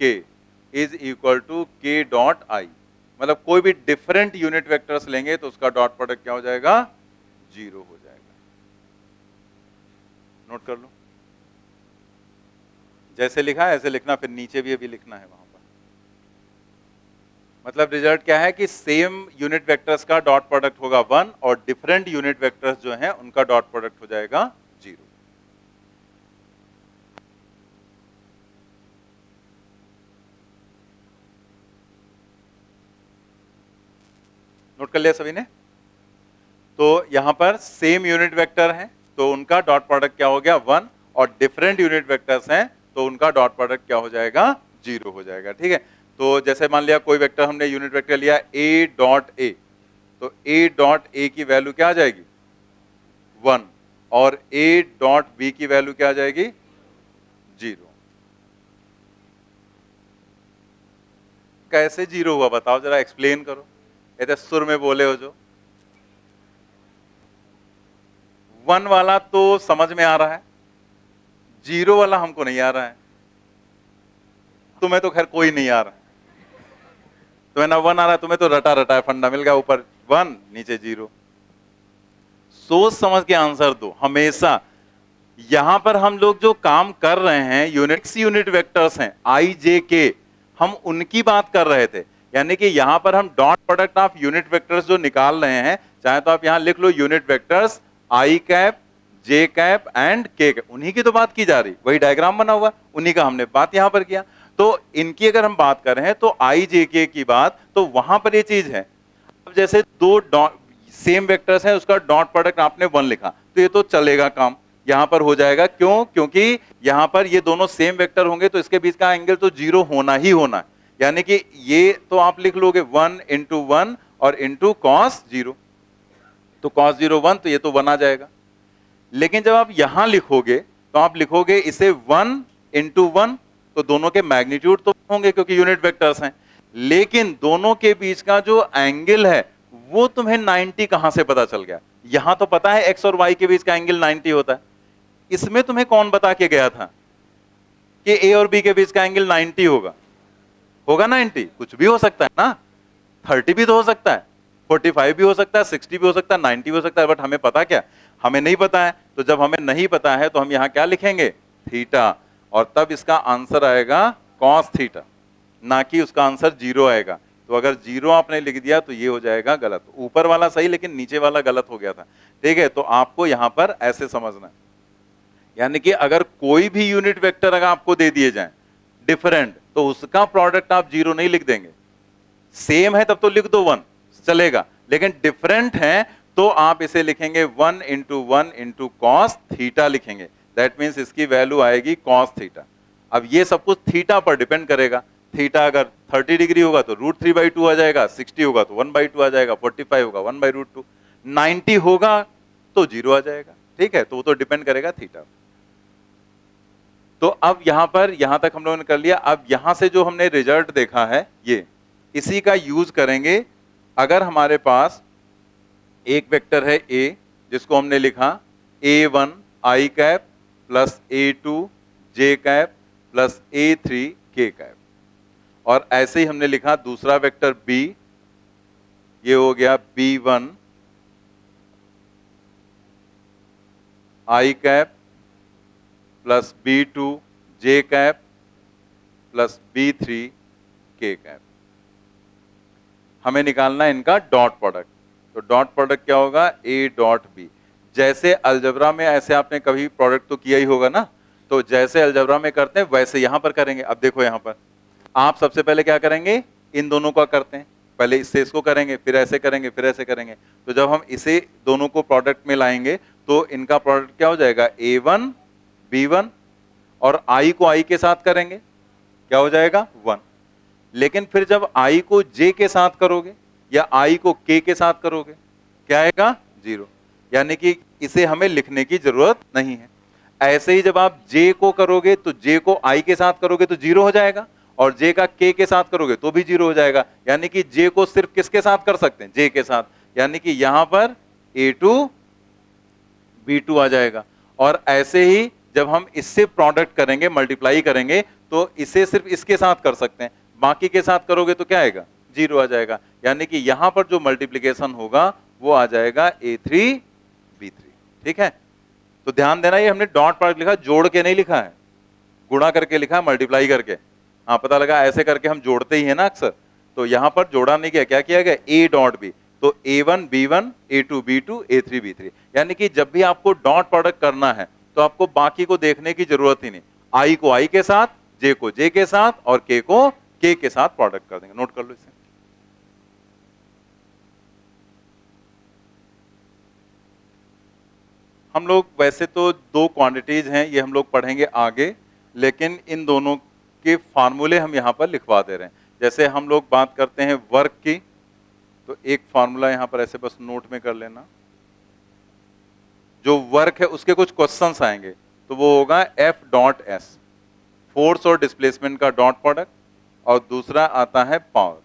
K is equal to K dot I, मतलब कोई भी डिफरेंट यूनिट वेक्टर्स लेंगे तो उसका डॉट प्रोडक्ट क्या हो जाएगा, 0 हो जाएगा। नोट कर लो, जैसे लिखा है ऐसे लिखना, फिर नीचे भी अभी लिखना है वहां पर। मतलब रिजल्ट क्या है कि सेम यूनिट वेक्टर्स का डॉट प्रोडक्ट होगा 1 और डिफरेंट यूनिट वेक्टर्स जो हैं उनका डॉट प्रोडक्ट हो जाएगा 0। नोट कर लिया सभी ने। तो यहां पर सेम यूनिट वेक्टर हैं तो उनका डॉट प्रोडक्ट क्या हो गया, 1, और डिफरेंट यूनिट वेक्टर्स हैं तो उनका डॉट प्रोडक्ट क्या हो जाएगा, 0 हो जाएगा, ठीक है। तो जैसे मान लिया कोई वेक्टर हमने यूनिट वेक्टर लिया a डॉट a, तो a डॉट a की वैल्यू क्या आ जाएगी, 1, और a डॉट b की वैल्यू क्या आ जाएगी, 0। कैसे 0 हुआ बताओ जरा, एक्सप्लेन करो, ऐसे सुर में बोले हो जो। 1 वाला तो समझ में आ रहा है, 0 वाला हमको नहीं आ रहा है, तुम्हें तो खैर कोई नहीं आ रहा, तुम्हें ना 1 आ रहा है, तुम्हें तो रटा रटा है, फंडा मिल गया, ऊपर 1 नीचे 0। सोच समझ के आंसर दो हमेशा। यहां पर हम लोग जो काम कर रहे हैं यूनिट वेक्टर्स हैं आई जे के, हम उनकी बात कर रहे थे, यानी कि यहां पर हम dot product of unit vectors जो निकाल रहे हैं, चाहे तो आप यहां लिख लो unit vectors I cap, J cap and K cap, उन्हीं की तो बात की जा रही, वही डायग्राम बना हुआ, उन्हीं का हमने बात यहां पर किया। तो इनकी अगर हम बात कर रहे हैं तो आई जे के की बात, तो वहां पर ये चीज है। अब जैसे दो सेम वेक्टर्स हैं, उसका डॉट प्रोडक्ट आपने 1 लिखा, तो ये तो चलेगा काम, यहां पर हो जाएगा। क्यों? क्योंकि यहां पर ये दोनों सेम वेक्टर होंगे तो इसके बीच का एंगल तो 0 होना ही होना है। यानी कि ये तो आप लिख लोगे 1 इंटू 1 और इंटू कॉस 0, तो कॉस 0 1, तो ये तो 1 आ जाएगा। लेकिन जब आप यहां लिखोगे तो आप लिखोगे इसे 1 इंटू 1, तो दोनों के मैग्नीट्यूड तो होंगे क्योंकि यूनिट वेक्टर्स हैं, लेकिन दोनों के बीच का जो एंगल है वो तुम्हें 90 कहां से पता चल गया? यहां तो पता है x और y के बीच का एंगल 90 होता है, इसमें तुम्हें कौन बता के गया था कि a और b के बीच का एंगल 90 होगा? होगा 90? कुछ भी हो सकता है ना, 30 भी तो हो सकता है, 45 भी हो सकता है, 60 भी हो सकता है, 90 भी हो सकता है, बट हमें पता क्या? हमें नहीं पता है। तो जब हमें नहीं पता है तो हम यहां क्या लिखेंगे? थीटा, और तब इसका आंसर आएगा कॉस थीटा, ना कि उसका आंसर 0 आएगा। तो अगर 0 आपने लिख दिया तो ये हो जाएगा गलत, ऊपर वाला सही लेकिन नीचे वाला गलत हो गया था। ठीक है, तो आपको यहां पर ऐसे समझना है, यानी कि अगर कोई भी यूनिट वेक्टर अगर आपको दे दिए जाए डिफरेंट, तो उसका प्रोडक्ट आप 0 नहीं लिख देंगे। सेम है तब तो लिख दो 1, चलेगा, लेकिन डिफरेंट है तो आप इसे लिखेंगे 1 इंटू 1 इंटू कॉस थीटा लिखेंगे। दैट मीन्स इसकी वैल्यू आएगी कॉस थीटा। अब ये सब कुछ थीटा पर डिपेंड करेगा। थीटा अगर 30 डिग्री होगा तो √3/2 आ जाएगा, 60 होगा तो 1/2 आ जाएगा, 45 होगा 1/√2, 90 होगा तो 0 आ जाएगा। ठीक है, तो वो तो डिपेंड करेगा थीटा। तो अब यहां पर, यहां तक हम लोगों ने कर लिया। अब यहां से जो हमने रिजल्ट देखा है, ये इसी का यूज करेंगे। अगर हमारे पास एक वेक्टर है a, जिसको हमने लिखा a1 i cap plus a2 j cap plus a3 k cap, और ऐसे ही हमने लिखा दूसरा वेक्टर b, ये हो गया b1 i cap plus b2 j cap plus b3 k cap. हमें निकालना है इनका डॉट प्रोडक्ट। तो डॉट प्रोडक्ट क्या होगा? a dot b। जैसे अलजेब्रा में ऐसे आपने कभी प्रोडक्ट तो किया ही होगा ना, तो जैसे अलजेब्रा में करते हैं वैसे यहां पर करेंगे। अब देखो यहां पर आप सबसे पहले क्या करेंगे? इन दोनों का करते हैं, पहले इससे इसको करेंगे, फिर ऐसे करेंगे, फिर ऐसे करेंगे। तो जब हम इसे दोनों को प्रोडक्ट में लाएंगे तो इनका प्रोडक्ट क्या हो जाएगा? a1 b1, और i को i के साथ करेंगे, क्या हो जाएगा? 1। लेकिन फिर जब i को j के साथ करोगे या i को k के साथ करोगे, क्या आएगा? 0। यानी कि इसे हमें लिखने की जरूरत नहीं है। ऐसे ही जब आप j को करोगे तो j को i के साथ करोगे तो 0 हो जाएगा, और j का k के साथ करोगे तो भी 0 हो जाएगा। यानी कि j को सिर्फ किसके साथ कर सकते हैं? j के साथ। यानी कि यहां पर a2 b2 आ जाएगा। और ऐसे ही जब हम इससे प्रोडक्ट करेंगे, मल्टीप्लाई करेंगे, तो इसे सिर्फ इसके साथ कर सकते हैं, बाकी के साथ करोगे तो क्या आएगा? 0 आ जाएगा। यानी कि यहां पर जो मल्टीप्लीकेशन होगा वो आ जाएगा a3 b3। ठीक है, तो ध्यान देना, ये हमने डॉट प्रोडक्ट लिखा, जोड़ के नहीं लिखा है, गुणा करके लिखा, मल्टीप्लाई करके। हाँ, पता लगा ऐसे करके हम जोड़ते ही है ना अक्सर, तो यहां पर जोड़ा नहीं किया, क्या किया गया? a dot b। तो a1 b1 a2 b2 a3 b3। यानी कि जब भी आपको डॉट प्रोडक्ट करना है तो आपको बाकी को देखने की जरूरत ही नहीं, i को i के साथ, j को j के साथ और k को k के साथ प्रोडक्ट कर देंगे। नोट कर लो इसे। हम लोग वैसे तो दो क्वांटिटीज हैं, ये हम लोग पढ़ेंगे आगे, लेकिन इन दोनों के फार्मूले हम यहां पर लिखवा दे रहे हैं। जैसे हम लोग बात करते हैं वर्क की, तो एक फार्मूला यहां पर ऐसे बस नोट में कर लेना। जो वर्क है उसके कुछ क्वेश्चंस आएंगे, तो वो होगा F डॉट एस, फोर्स और डिस्प्लेसमेंट का डॉट प्रोडक्ट, और दूसरा आता है पावर।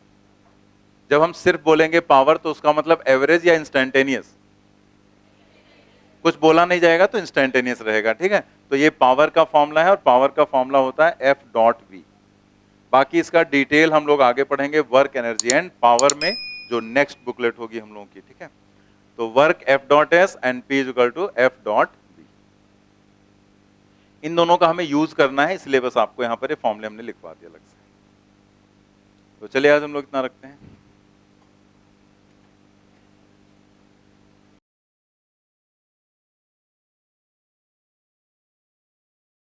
जब हम सिर्फ बोलेंगे पावर तो उसका मतलब एवरेज या इंस्टेंटेनियस, कुछ बोला नहीं जाएगा तो इंस्टेंटेनियस रहेगा। ठीक है, तो ये पावर का फॉर्मूला है, और पावर का फॉर्मूला होता है F डॉट वी। बाकी इसका डिटेल हम लोग आगे पढ़ेंगे वर्क, एनर्जी एंड पावर में, जो नेक्स्ट बुकलेट होगी हम लोगों की। ठीक है, तो work F dot S and P is equal to F dot V. इन दोनों का हमें यूज करना है, इसलिए बस आपको यहां पर ये फॉर्मूले हमने लिखवा दिया अलग से। तो चलिए आज हम लोग इतना रखते हैं।